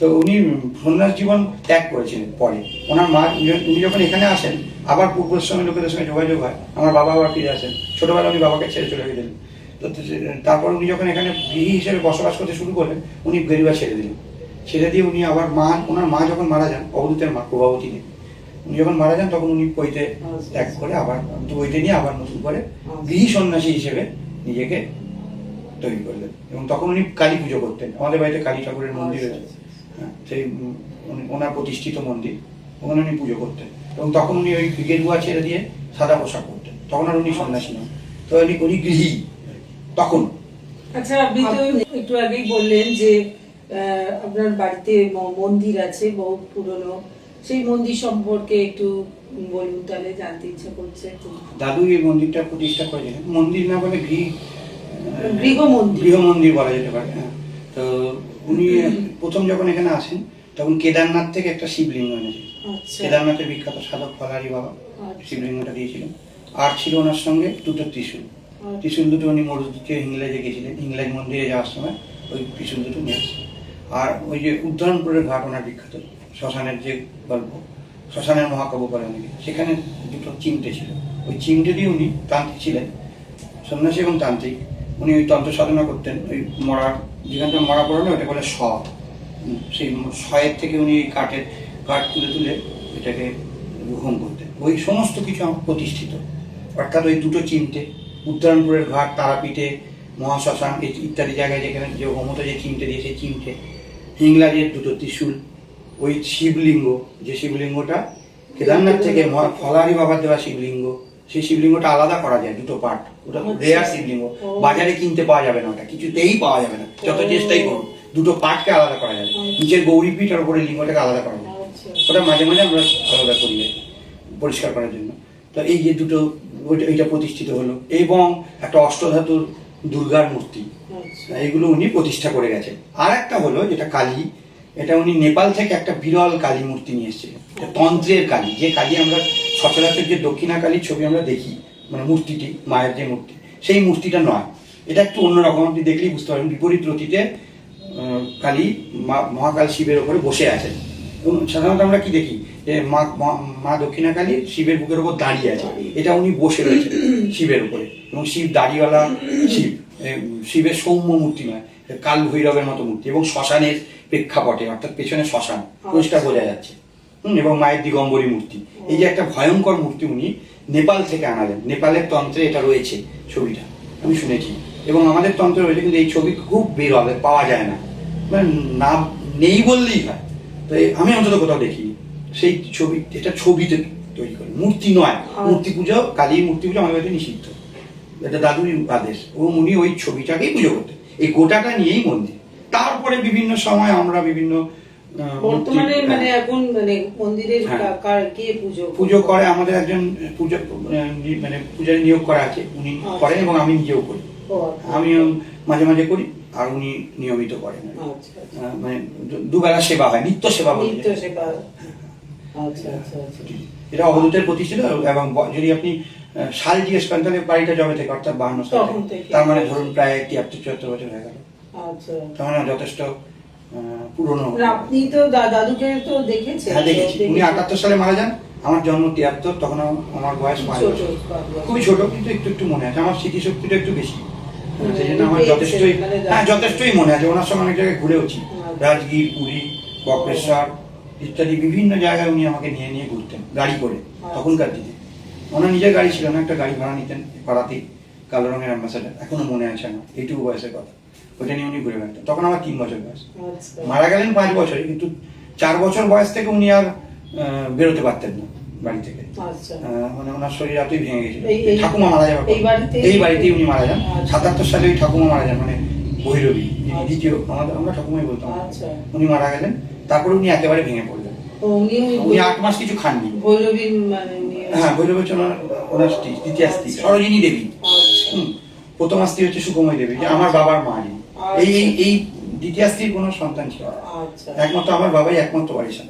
তো উনি সন্ন্যাস জীবন ত্যাগ করেছিলেন পরে। ওনার মা, উনি যখন এখানে আসেন আবার পূর্বশ্রমের লোকেদের সঙ্গে যোগাযোগ হয়, আমার বাবা আবার ফিরে আসেন। ছোটবেলা উনি বাবাকে ছেড়ে চলে গেলেন। তো তারপর উনি যখন এখানে গৃহী হিসেবে বসবাস করতে শুরু করলেন, উনি গেরুয়া ছেড়ে দিলেন। ছেড়ে দিয়ে উনি আবার ওনার মা যখন মারা যান, অবধূতের মা প্রভাবতী দেবী, উনি যখন মারা যান তখন উনি পৈতে ত্যাগ করে আবার পৈতে নিয়ে আবার নতুন করে গৃহী সন্ন্যাসী হিসেবে নিজেকে তৈরি করলেন। এবং তখন উনি কালী পুজো করতেন। আমাদের বাড়িতে কালী ঠাকুরের মন্দির রয়েছে, সেই ওনার প্রতিষ্ঠিত মন্দির, ওখানে উনি পুজো করতেন। এবং তখন উনি ওই গেরুয়া ছেড়ে দিয়ে সাদা পোশাক করতেন। তখন আর উনি সন্ন্যাসী নন, তো উনি গৃহী তখন। আচ্ছা, আপনি তো একটু আগেই বললেন যে আপনার বাড়িতে মন্দির আছে বহু পুরনো, সেই মন্দির সম্পর্কে একটু বলুন, তাহলে জানতে ইচ্ছা করছে। দাদু এই মন্দিরটা প্রতিষ্ঠা করেছিলেন, মন্দির না বলে গৃহ মন্দির বলা যেতে পারে। তো উনি প্রথম যখন এখানে আসেন তখন কেদারনাথ থেকে একটা শিবলিঙ্গ এনেছিলেন। কেদারনাথের বিখ্যাত সাধক ফলাহারি বাবা শিবলিঙ্গটা দিয়েছিলেন। আর ছিল ওনার সঙ্গে দুটো ত্রিশূল দুটো উনি মরুদ্যুতে হিংলাজে গেছিলেন, হিংলাজ মন্দিরে যাওয়ার সময় ওই ত্রিশূল দুটো নিয়ে আসছেন। আর ওই যে উদ্ধরণপুরের ঘাট ওনার বিখ্যাত, শ্মশানের যে গল্প, শ্মশানের মহাকাব্য করে অনেকে, সেখানে দুটো চিমটে ছিল। ওই চিমটে দিয়ে উনি তান্ত্রিক ছিলেন, সন্ন্যাসী এবং তান্ত্রিক। উনি ওই তন্ত্র সাধনা করতেন। ওই যেখানটা মরা পড়ানো ওটা বলে সেই শয়ের থেকে উনি কাঠ তুলে তুলে এটাকে হোম করতেন। ওই সমস্ত কিছু আমার প্রতিষ্ঠিত। অর্থাৎ ওই দুটো চিমটে, উত্তরায়ণপুরের ঘাট, তারাপীঠে, মহাশ্মশান ইত্যাদি জায়গায় যেখানে যে হোমতে যে চিমটে দিয়ে সেই চিমটে, হিংলাজের দুটো ত্রিশূল, ওই শিবলিঙ্গ, যে শিবলিঙ্গটা কেদারনাথ থেকে ফলাহারি বাবার দেওয়া শিবলিঙ্গ, সেই শিবলিঙ্গটা আলাদা করা যায়, দুটো পার্ট। ওটা রেয়ার শিবলিঙ্গ, বাজারে কিনতে পাওয়া যাবে না, ওটা কিছুতেই পাওয়া যাবে না, যত চেষ্টাই করুন। দুটো পার্টকে আলাদা করা যাবে, নিচের গৌরীপীঠ আর উপরে লিঙ্গটাকে আলাদা করা যাবে। ওটা মাঝে মাঝে আমরা আলাদা করি পরিষ্কার করার জন্য। তো এই যে দুটো, এইটা প্রতিষ্ঠিত হলো। এবং একটা অষ্টধাতুর দুর্গার মূর্তি, এইগুলো উনি প্রতিষ্ঠা করে গেছেন। আর একটা হলো যেটা কালী, এটা উনি নেপাল থেকে একটা বিরল কালী মূর্তি নিয়ে এসেছিলেন, তন্ত্রের কালী। যে কালী আমরা সচরাচর যে দক্ষিণা কালীর ছবি আমরা দেখি, মানে মূর্তিটি, মায়ের যে মূর্তি, সেই মূর্তিটা নয়, এটা একটু অন্যরকম। আপনি দেখলেই বুঝতে পারবেন, বিপরীত রতিতে কালী মহাকাল শিবের ওপরে বসে আছেন। এবং সাধারণত আমরা কি দেখি যে মা দক্ষিণা কালী শিবের বুকের উপর দাঁড়িয়ে আছে, এটা উনি বসে রয়েছেন শিবের উপরে। এবং শিব দাড়িওয়ালা, শিবের সৌম্য মূর্তি নয়, কাল ভৈরবের মতো মূর্তি। এবং শ্মশানের প্রেক্ষাপটে, অর্থাৎ পেছনে শ্মশান, পরিষ্কার বোঝা যাচ্ছে। এবং মায়ের দিগম্বরী মূর্তি, এই যে একটা ভয়ঙ্কর মূর্তি উনি নেপাল থেকে আনালেন। নেপালের তন্ত্রে এটা রয়েছে, ছবিটা আমি শুনেছি, এবং আমাদের তন্ত্রে রয়েছে, কিন্তু এই ছবি খুব বিরল, পাওয়া যায় না, মানে না নেই বললেই হয়। তো আমি অন্তত কোথাও দেখিনি সেই ছবি। এটা ছবিতে তৈরি করে, মূর্তি নয়। মূর্তি পুজো, কালীর মূর্তি পুজো আমাদের বাড়িতে নিষিদ্ধ, এটা দাদুর আদেশ। এবং উনি ওই ছবিটাকেই পুজো করতেন। এই গোটাটা নিয়েই মন্দির। তারপরে বিভিন্ন সময় আমরা বিভিন্ন বর্তমানে মানে এখন মানে মন্দিরের কে পুজো করে, আমাদের একজন পুজো মানে পূজারী নিয়োগ করা আছে, উনি করেন এবং আমি নিজেও করি। আমিও মাঝে মাঝে করি আর উনি নিয়মিত করেন। মানে দুবেলা সেবা হয়, নিত্য সেবা বলে। এটা অবধূতের প্রতিষ্ঠিত। এবং যদি আপনি সাল জিজ্ঞেস করেন তাহলে বাড়িটা জবে থেকে, অর্থাৎ 52 সাল, তার মানে ধরুন প্রায় 73-74 বছর হয়ে গেল। তার মানে যথেষ্ট পুরনো। আপনি তো দাদুকে তো দেখেছেন? হ্যাঁ, দেখেছি। উনি 78 সালে মারা যান, আমার জন্ম 73, তখন আমার বয়স 5 বছর। খুবই ছোট, কিন্তু একটু একটু মনে আছে। আমার স্মৃতিশক্তিটা একটু বেশি, সেই জন্য আমার যথেষ্টই মনে আছে। ওনার সঙ্গে অনেক জায়গায় ঘুরেওছি, রাজগীর, পুরী, বক্রেশ্বর ইত্যাদি বিভিন্ন জায়গায় উনি আমাকে নিয়ে নিয়ে ঘুরতেন গাড়ি করে। তখনকার দিনে ওনার নিজের গাড়ি ছিল না, একটা গাড়ি ভাড়া নিতেন পাড়াতেই, কালো রঙের অ্যাম্বাসেডার, এখনো মনে আছে আমার, এইটুকু বয়সের কথা। ওইটা নিয়ে উনি ঘুরে বেড়াতেন। তখন আমার 3 বছর বয়স। মারা গেলেন 5 বছরে, কিন্তু 4 বছর বয়স থেকে উনি আর বেরোতে পারতেন না বাড়ি থেকে। মানে ওনার শরীর এতই ভেঙে গেছিল। ঠাকুমা মারা যাওয়ার এই বাড়িতেই উনি মারা যান। 77 সালে ওই ঠাকুমা মারা যান, মানে ভৈরবী, দ্বিতীয়, আমরা ঠাকুমাই বলতাম। উনি মারা গেলেন, তারপরে উনি একেবারে ভেঙে পড়লেন। উনি 8 মাস কিছু খাননি। হ্যাঁ, ভৈরবী হচ্ছে ওনার স্ত্রী, দ্বিতীয় স্ত্রী সরোজিনী দেবী। প্রথম স্ত্রী হচ্ছে সুখময় দেবী, যে আমার বাবার মা। এই দ্বিতীয় স্ত্রীর কোনো সন্তান ছিল না, একমাত্র আমার বাবাই একমাত্র ওয়ারিশান।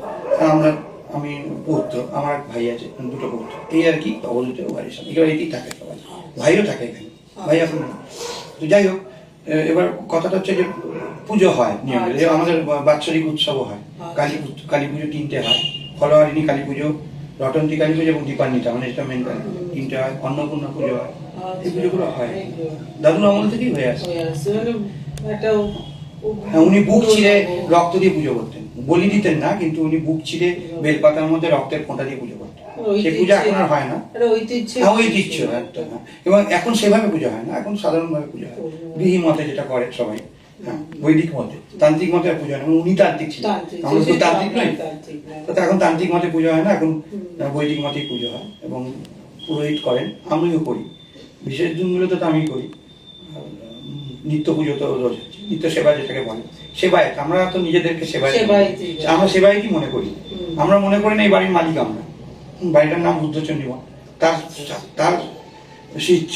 আমি পুত্র, আমার ভাই আছে, 2টো পুত্র, এই আর কি অবধূতের ওয়ারিশান। এবার এটি থাকে সবাই, ভাইও থাকে এখানে, ভাই এখন। তো যাই হোক, এবার কথাটা হচ্ছে যে পুজো হয় নিয়মিত, আমাদের বাৎসরিক উৎসবও হয়। কালী পুজো 3টে হয়, ফলোয়ারিণী কালী পুজো, রটন্তী কালী পুজো এবং দীপান্বিতা, মানে যেটা মেন কালী, 3টে হয়। অন্নপূর্ণা পুজো হয়, এই পুজোগুলো হয়। দাদুর আমল থেকেই হয়ে আসে। উনি বুক চিরে রক্ত দিয়ে পুজো করতেন, বলি দিতেন না, কিন্তু উনি বুক চিরে বেলপাতার মধ্যে রক্তের ফোঁটা দিয়ে পুজো করতেন। সেই পূজা এখন আর হয় না, ঐতিহ্য একটা। এবং এখন সেভাবে পুজো হয় না, এখন সাধারণ ভাবে পুজো হয়, বিহি মতে যেটা করে সবাই। বৈদিক মতে, তান্ত্রিক মতে আর পুজো হয় না। উনি তান্ত্রিক ছিলেন, আমরা তো তান্ত্রিক নই, তো এখন তান্ত্রিক মতে পুজো হয় না, এখন বৈদিক মতেই পুজো হয়। এবং পুরোহিত করেন, আমিও করি। বিশেষ দিনগুলোতে তো আমি করি। নিত্য পুজো তো রোজ হচ্ছে, নিত্য সেবা যেটাকে বলে, সেবায়ত। আমরা তো নিজেদেরকে আমরা সেবায়তই মনে করি। আমরা মনে করি না এই বাড়ির মালিক আমরা। বাড়িটার নাম বুদ্ধচণ্ডী মঠ। তার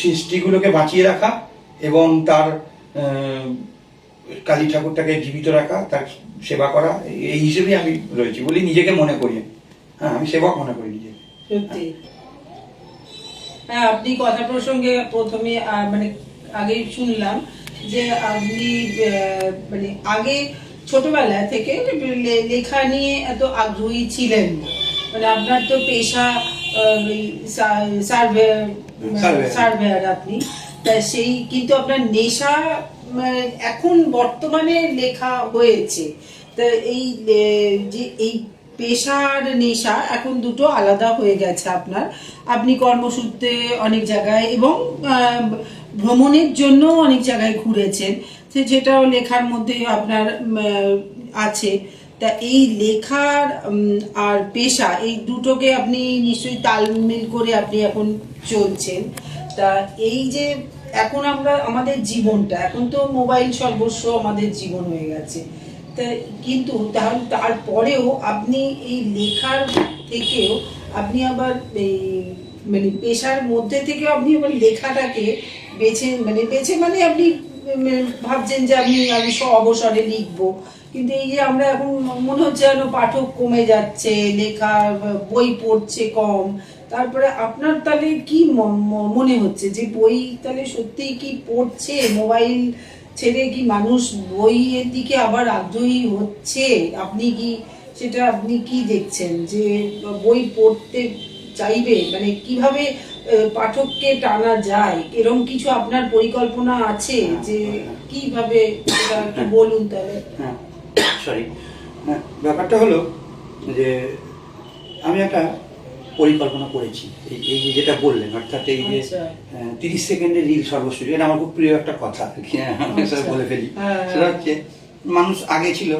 সৃষ্টিগুলোকে বাঁচিয়ে রাখা এবং তার কালী ঠাকুরটাকে জীবিত রাখা, তার সেবা করা, এই হিসেবেই আমি রয়েছি বলি নিজেকে মনে করি। হ্যাঁ, আমি সেবক মনে করি নিজেকে। সত্যি। হ্যাঁ, আপনি কথা প্রসঙ্গে প্রথমে মানে আগেই শুনলাম যে আপনি মানে আগে ছোটবেলা থেকে লেখা নিয়ে এত আগ্রহী ছিলেন না, মানে আপনার তো পেশা সার্ভেয়ার আপনি, তা সেই, কিন্তু আপনার নেশা এখন বর্তমানে লেখা হয়েছে। তা এই যে এই পেশার নেশা এখন দুটো আলাদা হয়ে গেছে আপনার। আপনি কর্মসূত্রে অনেক জায়গায় এবং ভ্রমণের জন্য অনেক জায়গায় ঘুরেছেন, যেটাও লেখার মধ্যে আপনার আছে। তা এই লেখার আর পেশা, এই দুটোকে আপনি নিশ্চয়ই তালমেল করে আপনি এখন চলছেন। তা এই যে এখন আমরা আমাদের জীবনটা, এখন তো মোবাইল সর্বস্ব আমাদের জীবন হয়ে গেছে, তা কিন্তু তারপরেও আপনি এই লেখার থেকেও আপনি আবার এই মানে পেশার মধ্যে থেকেও আপনি আবার লেখাটাকে বেছে মানে আপনি ভাবছেন যে আমি অবসরে লিখবো। কিন্তু এই যে আমরা এখন মনে হচ্ছে যেন পাঠক কমে যাচ্ছে, লেখা বই পড়ছে কম, তারপরে আপনার তাহলে কি মনে হচ্ছে যে বই তাহলে সত্যিই কি পড়ছে? মোবাইল ছেড়ে কি মানুষ বইয়ের দিকে আবার আগ্রহী হচ্ছে? আপনি কি দেখছেন যে বই পড়তে চাইবে, মানে কিভাবে পাঠককে টানা যায়, এরকম কিছু আপনার পরিকল্পনা আছে যে কিভাবে, সেটা একটু বলুন তাহলে। ব্যাপারটা হলো যে আমি একটা পরিকল্পনা করেছি, এই যেটা বললেন, অর্থাৎ এই যে 30 সেকেন্ডের রিল সর্বস্ব, এটা আমার খুব প্রিয় একটা কথা, বলে ফেলি। সেটা হচ্ছে, মানুষ আগে ছিল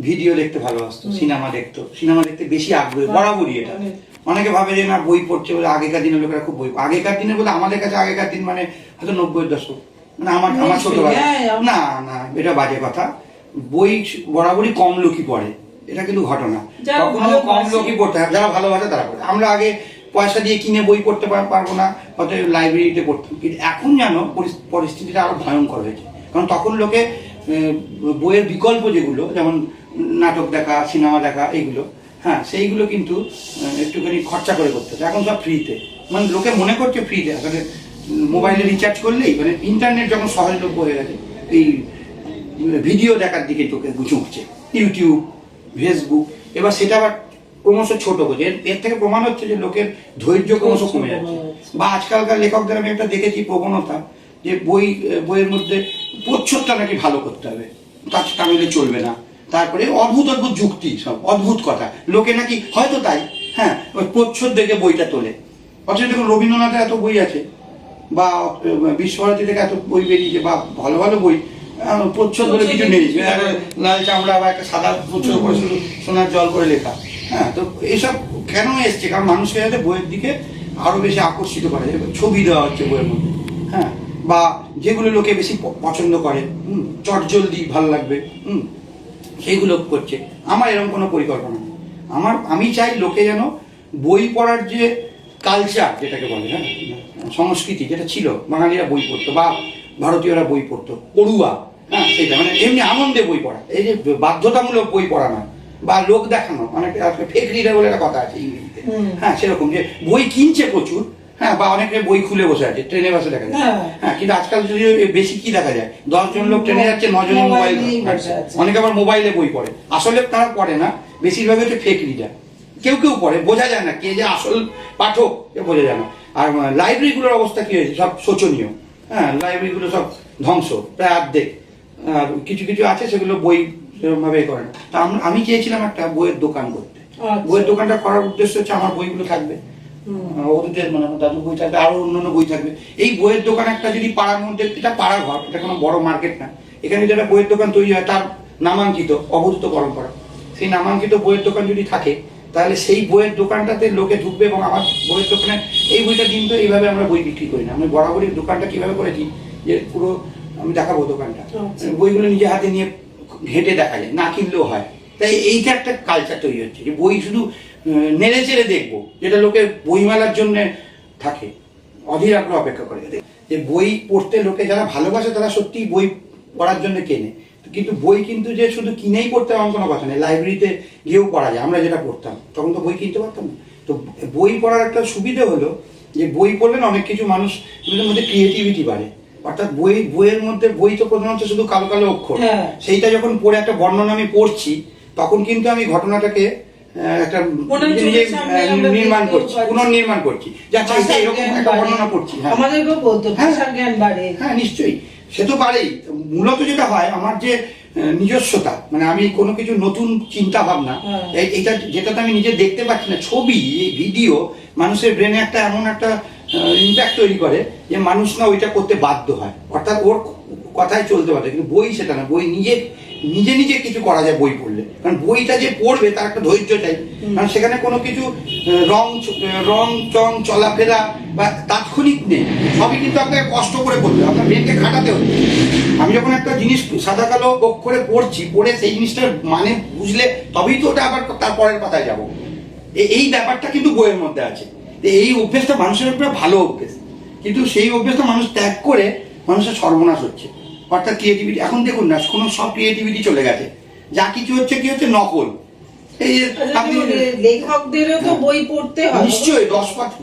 ভিডিও দেখতে ভালোবাসতো, সিনেমা দেখতে বেশি আগ্রহী, বরাবরই। এটা অনেকে ভাবে যে না বই পড়ছে বলে, আগেকার দিনের লোকেরা খুব বই, আগেকার দিনে বলে আমাদের কাছে আগেকার দিন মানে হয়তো 90-এর দশক, মানে আমার ছোটবেলা না না, এটা বাজে কথা। বই বরাবরই কম লোকই পড়ে, এটা কিন্তু ঘটনা। কখনো কম লোকই পড়তে হয়, যারা ভালোবাসে তারা পড়ে। আমরা আগে পয়সা দিয়ে কিনে বই পড়তে পারবো না, হয়তো লাইব্রেরিতে পড়তাম, কিন্তু এখন জানো পরিস্থিতিটা আরো ভয়ঙ্কর হয়েছে। কারণ তখন লোকে বইয়ের বিকল্প যেগুলো, যেমন নাটক দেখা, সিনেমা দেখা, এইগুলো, হ্যাঁ সেইগুলো কিন্তু একটুখানি খরচা করে করতে হতো। এখন সব ফ্রিতে, মানে লোকে মনে করছে ফ্রিতে, আসলে মোবাইলে রিচার্জ করলেই, মানে ইন্টারনেট যখন সহজলভ্য হয়ে গেছে, এই ভিডিও দেখার দিকে চোখে ঝুঁকছে, ইউটিউব, ফেসবুক। এবার সেটা আবার ক্রমশ ছোট হচ্ছে। এর থেকে প্রমাণ হচ্ছে যে লোকের ধৈর্য ক্রমশ কমে যাচ্ছে। বা আজকালকার লেখকদের আমি একটা দেখেছি প্রবণতা, যে বইয়ের মধ্যে প্রচ্ছদটা নাকি ভালো করতে হবে, তা নইলে চলবে না। তারপরে অদ্ভুত অদ্ভুত যুক্তি, সব অদ্ভুত কথা, লোকে নাকি হয়তো তাই, হ্যাঁ, ওই প্রচ্ছদ দেখে বইটা তোলে। অথচ দেখুন রবীন্দ্রনাথের এত বই আছে, বা বিশ্বভারতী থেকে এত বই বেরিয়েছে, বা ভালো ভালো বই, প্রচ্ছদ বলে কিছু নেই, লাল চামড়া বা একটা সাদা প্রচ্ছদ করে শুধু সোনার জল করে লেখা। হ্যাঁ, তো এইসব কেন এসছে? কারণ মানুষকে যাতে বইয়ের দিকে আরো বেশি আকর্ষিত করা যায়, ছবি দেওয়া হচ্ছে বইয়ের মধ্যে, হ্যাঁ, বা যেগুলো লোকে বেশি পছন্দ করে, চটজলদি ভালো লাগবে, সেইগুলো করছে। আমার এরকম কোনো পরিকল্পনা নেই। আমি চাই লোকে যেন বই পড়ার যে কালচার যেটাকে বলে, হ্যাঁ, সংস্কৃতি যেটা ছিল, বাঙালিরা বই পড়তো বা ভারতীয়রা বই পড়তো, পড়ুয়া, হ্যাঁ, সেটা মানে এমনি আনন্দে বই পড়া, এই যে বাধ্যতামূলক বই পড়া নয়, বা লোক দেখানো, অনেকে ফেক রিডার বলে একটা কথা আছে ইংরেজিতে, হ্যাঁ, সেরকম যে বই কিনছে প্রচুর, হ্যাঁ, বা অনেকে বই খুলে বসে আছে, ট্রেনে বসে দেখা যায়, হ্যাঁ, কিন্তু আজকাল যদি বেশি কি দেখা যায়, 10 জন লোক ট্রেনে যাচ্ছে, 9 জনের মোবাইল, অনেকে আবার মোবাইলে বই পড়ে। আসলে তারা পড়ে না, বেশিরভাগ হচ্ছে ফেক রিডার। কেউ কেউ পড়ে, বোঝা যায় না কে যে আসল পাঠক, বোঝা যায় না। আর লাইব্রেরিগুলোর অবস্থা কি হয়েছে, সব শোচনীয়, হ্যাঁ, লাইব্রেরিগুলো সব ধ্বংস, প্রায় অর্ধেক। কিছু কিছু আছে সেগুলো বই সেরকম ভাবে করে না। তা আমি চেয়েছিলাম একটা বইয়ের দোকান করতে। বইয়ের দোকানটা করার উদ্দেশ্য হচ্ছে আমার বইগুলো থাকবে, ওদের মানে দাদুর বই থাকবে, আরো অন্যান্য বই থাকবে। এই বইয়ের দোকান একটা যদি পাড়ার মধ্যে, এটা পাড়া ঘর, এটা কোনো বড় মার্কেট না, এখানে যদি একটা বইয়ের দোকান তৈরি হয়, তার নামাঙ্কিত অবধূত পরম্পরা, সেই নামাঙ্কিত বইয়ের দোকান যদি থাকে, তাহলে সেই বইয়ের দোকানটাতে লোকে ঢুকবে। এবং আমার বইয়ের দোকানে এই বইটা দিন তো এইভাবে আমরা বই বিক্রি করি না, আমি বরাবরই দোকানটা কিভাবে করেছি, যে পুরো আমি দেখাবো দোকানটা, বইগুলো নিজে হাতে নিয়ে ঘেঁটে দেখা যায়, না কিনলেও হয়। তাই এইটা একটা কালচার তৈরি হচ্ছে, যে বই শুধু নেড়ে চেড়ে দেখবো, যেটা লোকে বইমেলার জন্য থাকে, অধীর আগ্রহ অপেক্ষা করে। যে বই পড়তে লোকে যারা ভালোবাসে তারা সত্যি বই পড়ার জন্য কেনে, কিন্তু বই কিন্তু যে শুধু কিনেই পড়তে এমন কোনো কথা নেই, লাইব্রেরিতে গিয়েও পড়া যায়। আমরা যেটা পড়তাম তখন তো বই কিনতে পারতাম না। তো বই পড়ার একটা সুবিধা হলো যে বই পড়লে না অনেক কিছু মানুষের মধ্যে ক্রিয়েটিভিটি বাড়ে। অর্থাৎ বইয়ের মধ্যে, বই তো প্রধানত শুধু কালো কালো অক্ষর, সেইটা যখন পড়ে একটা বর্ণনা আমি পড়ছি, তখন কিন্তু আমি ঘটনাটাকে একটা নির্মাণ করছি, পুনর্নির্মাণ করছি, যাচ্ছি এরকম একটা বর্ণনা করছি। আমাদেরকেও বলতো ভাষার জ্ঞান বাড়ে। হ্যাঁ, নিশ্চয়ই, সে তো বাড়েই। মূলত যেটা হয়, আমার যে নিজস্বতা, মানে আমি কোনো কিছু নতুন চিন্তা ভাবনা, এটা যেটাতে আমি নিজে দেখতে পাচ্ছি না, ছবি, ভিডিও, মানুষের ব্রেনে একটা এমন একটা ইম্প্যাক্ট তৈরি করে যে মানুষ না ওইটা করতে বাধ্য হয়, অর্থাৎ ওর কথায় চলতে পারে। কিন্তু বই সেটা না, বই নিজে নিজে কিছু করা যায় বই পড়লে। কারণ বইটা যে পড়বে তার একটা ধৈর্য চাই, কারণ সেখানে কোনো কিছু রং চং চলাফেরা বা তাৎক্ষণিক নেই, সবই কিন্তু আপনাকে কষ্ট করে পড়তে হবে, আপনার ব্রেনকে খাটাতে হচ্ছে। আমি যখন একটা জিনিস সাদা কালো অক্ষরে পড়ছি, পড়ে সেই জিনিসটার মানে বুঝলে তবেই তো ওটা আবার তার পরের পাতায় যাবো। এই ব্যাপারটা কিন্তু বইয়ের মধ্যে আছে। এই অভ্যেসটা মানুষের উপরে ভালো অভ্যেস, কিন্তু সেই অভ্যেসটা মানুষ ত্যাগ করে মানুষের সর্বনাশ হচ্ছে। অর্থাৎ ক্রিয়েটিভিটি, এখন দেখুন না, কোনো সব ক্রিয়েটিভিটি চলে গেছে, যা কিছু হচ্ছে কি হচ্ছে, নকল। এই আপনি লেখকদেরও তো বই পড়তে হয়, নিশ্চয়ই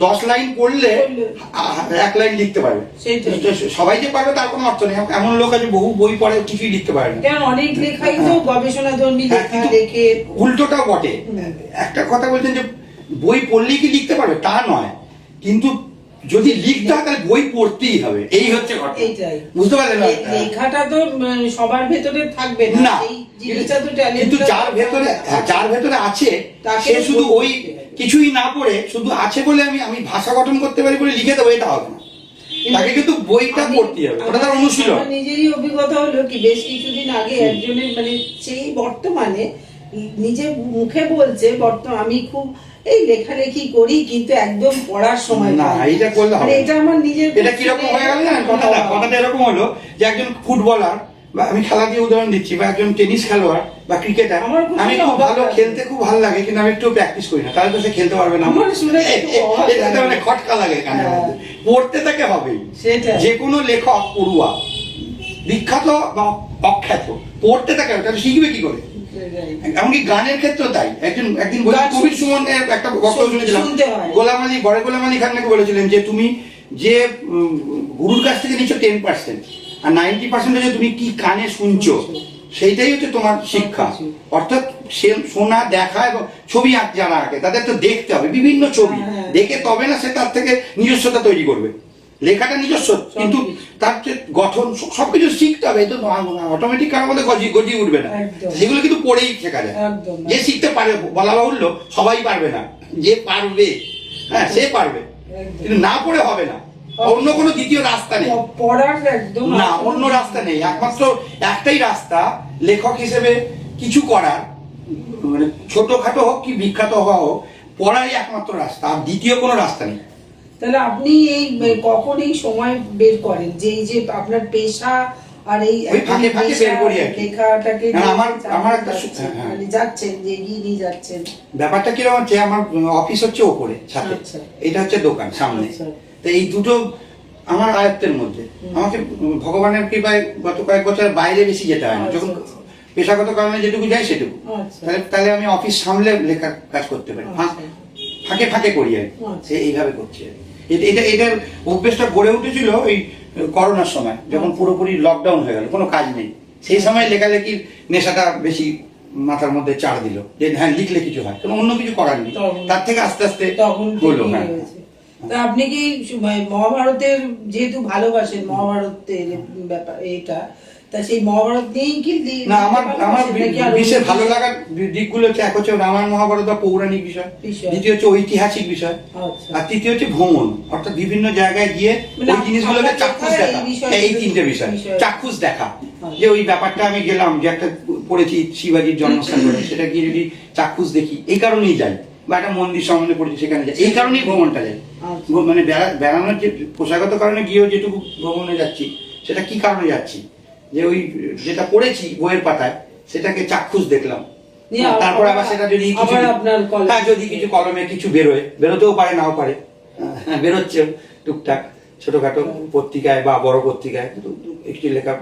10 লাইন পড়লে 1 লাইন লিখতে পারবে। সবাই যে পারবে তার কোনো অর্থ নেই, এমন লোক আছে বহু বই পড়ে কিছুই লিখতে পারে না। কারণ অনেক লেখাই তো গবেষণা ধর্মী লেখা, লেখে উল্টোটাও বটে। একটা কথা বলছেন যে বই পড়লেই কি লিখতে পারবে, তা নয়, কিন্তু যদি লিখতে হয় তাহলে বই পড়তেই হবে, এই হচ্ছে ঘটনা। বুঝতে পারলেন? লেখাটা তো সবার ভেতরে থাকবে না, কিন্তু যার ভেতরে আছে সে শুধু ওই কিছুই না পড়ে শুধু আছে বলে আমি ভাষা গঠন করতে পারি বলে লিখে দেবো, এটা হবে না। তাকে কিন্তু বইটা পড়তেই হবে, ওটা তার অনুশীলন। নিজেরই অভিজ্ঞতা হলো কি, বেশ কিছুদিন আগে একজনের মানে সেই বর্তমানে নিজে মুখে বলছে, আমি খুব এই লেখালেখি করি কিন্তু একদম পড়ার সময় না, পাই না। এইটা করলে হবে মানে না। এটা আমার নিজের এটা কিরকম হয়ে গেল না কথাটা এরকম হলো যে একজন ফুটবলার বা আমি খেলা দিয়ে উদাহরণ দিচ্ছি, বা একজন টেনিস খেলোয়াড় বা ক্রিকেটার, আমার খুব আমি খুব অবাক ভালো লাগে। খেলতে খুব ভালো লাগে কিন্তু আমি একটু প্র্যাকটিস করি না, তাহলে তো সে খেলতে পারবে না। আমার শুনে খুব অবাক এটা লাগে। মানে খটকা লাগে কানের হ্যাঁ। মধ্যে। পড়তে তাকে হবেই। সেটাই। যে কোনো লেখক পড়ুয়া, বিখ্যাত বা অখ্যাত, পড়তে তাকে হবে, তাহলে শিখবে কি করে? এমনকি গানের ক্ষেত্রেও তাই। একদিন গান কবির সুমনের একটা বক্তব্য শুনেছিলাম, শুনতে হয়। গোলাম আলী খান নাকি বলেছিলেন যে তুমি যে গুরুর কাছ থেকে নিচ্ছ 10% আর 90% হচ্ছে তুমি কি কানে শুনছো, সেইটাই হচ্ছে তোমার শিক্ষা। অর্থাৎ শোনা, দেখা এবং ছবি যারা আঁকে তাদের তো দেখতে হবে বিভিন্ন ছবি, দেখে তবে না সে তার থেকে নিজস্বতা তৈরি করবে। লেখাটা নিজস্ব, কিন্তু তার যে গঠন সবকিছু শিখতে হবে, তো অটোমেটিক কারোর মধ্যে গজিয়ে উঠবে না। একদম। সেগুলো কিন্তু পড়েই শেখা যায়। একদম। যে শিখতে পারে, বলা বাহুল্য সবাই পারবে না, যে পারবে হ্যাঁ সে পারবে, কিন্তু না পড়ে হবে না। অন্য কোনো দ্বিতীয় রাস্তা নেই, পড়ার একদম না অন্য রাস্তা নেই। একমাত্র একটাই রাস্তা লেখক হিসেবে কিছু করার, মানে ছোটখাটো হোক কি বিখ্যাত হওয়া হোক, পড়াই একমাত্র রাস্তা, আর দ্বিতীয় কোনো রাস্তা নেই। তাহলে আপনি এই কখন এই সময় বের করেন যে এই যে আপনার পেশা আর এই ওই ফাঁকে ফাঁকে বের করি আর কি। লেখাটাকে না, যে আমার একটা হ্যাঁ। মানে যাচ্ছেন যে এগিয়ে নিয়ে যাচ্ছেন। ব্যাপারটা কিরকম হচ্ছে, আমার অফিস হচ্ছে ওপরে ছাদে, আচ্ছা। এটা হচ্ছে দোকান সামনে। আচ্ছা। তো এই দুটো আমার আয়ত্তের মধ্যে। আমাকে ভগবানের কৃপায় গত কয়েক বছর বাইরে বেশি যেতে হয় না, আচ্ছা, যখন আচ্ছা। পেশাগত কারণে যেটুকু যাই সেটুকু। আচ্ছা। তাহলে আমি অফিস সামলে লেখার কাজ করতে পারি, আচ্ছা। ফাঁকে ফাঁকে করি আর কি। আচ্ছা। এইভাবে করছি আর কি। এটার অভ্যেসটা গড়ে উঠেছিল ওই করোনার সময়, যখন পুরোপুরি লকডাউন হয়ে গেল, কোনো কাজ নেই। সেই সময় লেখালেখির নেশাটা বেশি মাথার মধ্যে চাড় দিল, যে হ্যাঁ লিখলে কিছু হয়, কোনো অন্য কিছু করার নেই। তার থেকে আস্তে আস্তে তখন হলো। থেকেই হ্যাঁ, হয়েছে। তা আপনি কি মহাভারতের যেহেতু ভালোবাসেন, মহাভারতের ব্যাপার এটা, তা সেই মহাভারত নিয়েই কি না, আমার নাকি আরো বিশেষ অন্য ভালো কিছু? লাগার দিকগুলো হচ্ছে, এক হচ্ছে রামায়ণ মহাভারত বা পৌরাণিক বিষয়, দ্বিতীয় হচ্ছে ঐতিহাসিক বিষয়, আচ্ছা। আর তৃতীয় হচ্ছে ভ্রমণ, অর্থাৎ বিভিন্ন জায়গায় গিয়ে মানে ওই জিনিসগুলোকে আপনার চাক্ষুষ লেখায় দেখা। এই বিষয়গুলো- এই তিনটে বিষয়, চাক্ষুষ দেখা। আচ্ছা। যে ওই ব্যাপারটা আমি গেলাম, যে একটা পড়েছি শিবাজির জন্মস্থান করে, সেটা গিয়ে যদি চাক্ষুষ দেখি, এই কারণেই যাই, বা একটা মন্দির সম্বন্ধে পড়েছি সেখানে যাই, এই কারণেই ভ্রমণটা যাই। আচ্ছা। মানে বেড়ানোর যে পোশাকগত কারণে গিয়েও যেটুকু ভ্রমণে যাচ্ছি, সেটা কি কারণে যাচ্ছি, যে ওই যেটা পড়েছি বইয়ের পাতায় সেটাকে চাক্ষুষ দেখলাম, তারপর আবার সেটা যদি কিছু, হ্যাঁ যদি কিছু কলমে কিছু বেরোতেও পারে, নাও পারে, হ্যাঁ বেরোচ্ছে টুকটাক ছোটখাটো পত্রিকায় বা বড় পত্রিকায় একটি লেখা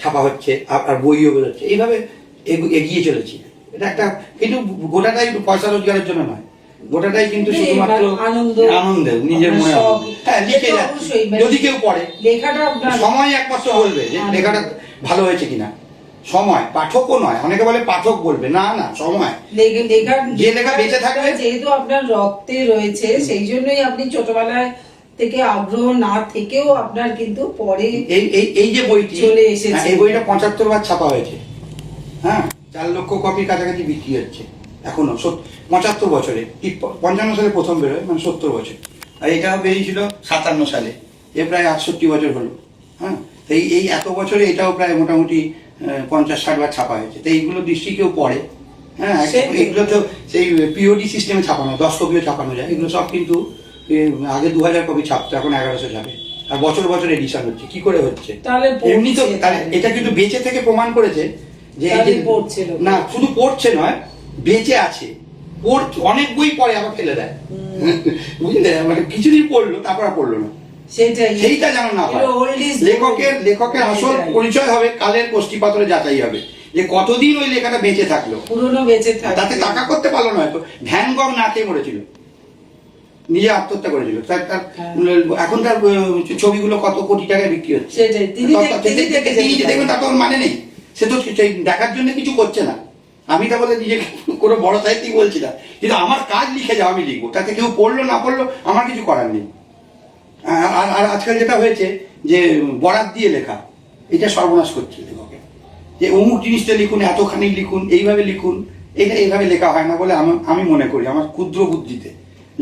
ছাপা হচ্ছে, আর বইও বেরোচ্ছে, এইভাবে এগিয়ে চলেছি। এটা একটা, কিন্তু গোটাটাই পয়সা রোজগারের জন্য নয়, গোটাটাই কিন্তু শুধুমাত্র আনন্দে, নিজের মনে হ্যাঁ লিখে যাচ্ছি। যদি কেউ পড়ে, লেখাটা আপনার সময় একমাত্র বলবে যে লেখাটা ভালো হয়েছে কিনা। সময়, পাঠকও নয়, অনেকে বলে পাঠক বলবে, না না, সময়। যে লেখা বেঁচে থাকবে, যেহেতু আপনার রক্তে রয়েছে, সেই জন্যই আপনি ছোটবেলায় থেকে আগ্রহ না থেকেও আপনার কিন্তু পরে এই যে বইটি চলে এসেছে। এই বইটা 75 বার ছাপা হয়েছে, হ্যাঁ 4 লক্ষ কপির কাছাকাছি বিক্রি হচ্ছে এখনো 75 বছরে। 55 সালে প্রথম বেরোয়, মানে 70 বছর। আর এটা বেরিয়েছিল 57 সালে, এ প্রায় 68 বছর হলো। হ্যাঁ, এই এত বছরে এটাও প্রায় মোটামুটি 50-60 বার ছাপা হয়েছে। তো এইগুলো দৃষ্টি কেউ পড়ে, হ্যাঁ এগুলো তো সেই পিওডি সিস্টেমে ছাপানো, 10 কপিও ছাপানো যায়। এগুলো সব কিন্তু আগে 2000 কপি ছাপতো, এখন 1100 ছাপে, আর বছর বছর এডিশন হচ্ছে। কি করে হচ্ছে? এমনি তো এটা কিন্তু বেঁচে থেকে প্রমাণ করেছে যে না, শুধু পড়ছে নয়, বেঁচে আছে। অনেক বই পড়ে আবার ফেলে দেয়, বুঝলে, মানে কিছুদিন পড়লো তারপর আর পড়লো না, সেইটা যেন না হয়। লেখকের আসল পরিচয় হবে কালের কষ্টিপাথরে যাচাই হবে, যে কতদিন ওই লেখাটা বেঁচে থাকলো, পুরনো বেঁচে থাকলো। তাতে টাকা করতে পারলো না, হয়তো ভ্যান গগ না খেয়ে মরেছিল, নিজে আত্মহত্যা করেছিল। এখন তার ছবিগুলো কত কোটি টাকায় বিক্রি হচ্ছে, তিনি যে দেখবেন তার তো মানে নেই, সে তো দেখার জন্য কিছু করছে না। আমি তা বলে নিজেকে কোনো বড় সাহিত্যিক বলছি না, কিন্তু আমার কাজ লিখে যাও, আমি লিখবো, তাতে কেউ পড়লো না পড়লো আমার কিছু করার নেই। আর আজকাল যেটা হয়েছে যে বরাত দিয়ে লেখা, এটা সর্বনাশ করছে লেখকে, যে অমুক জিনিসটা লিখুন, এতখানি লিখুন, এইভাবে লিখুন, এটা এইভাবে লেখা হয় না বলে আমি মনে করি, আমার ক্ষুদ্র বুদ্ধিতে।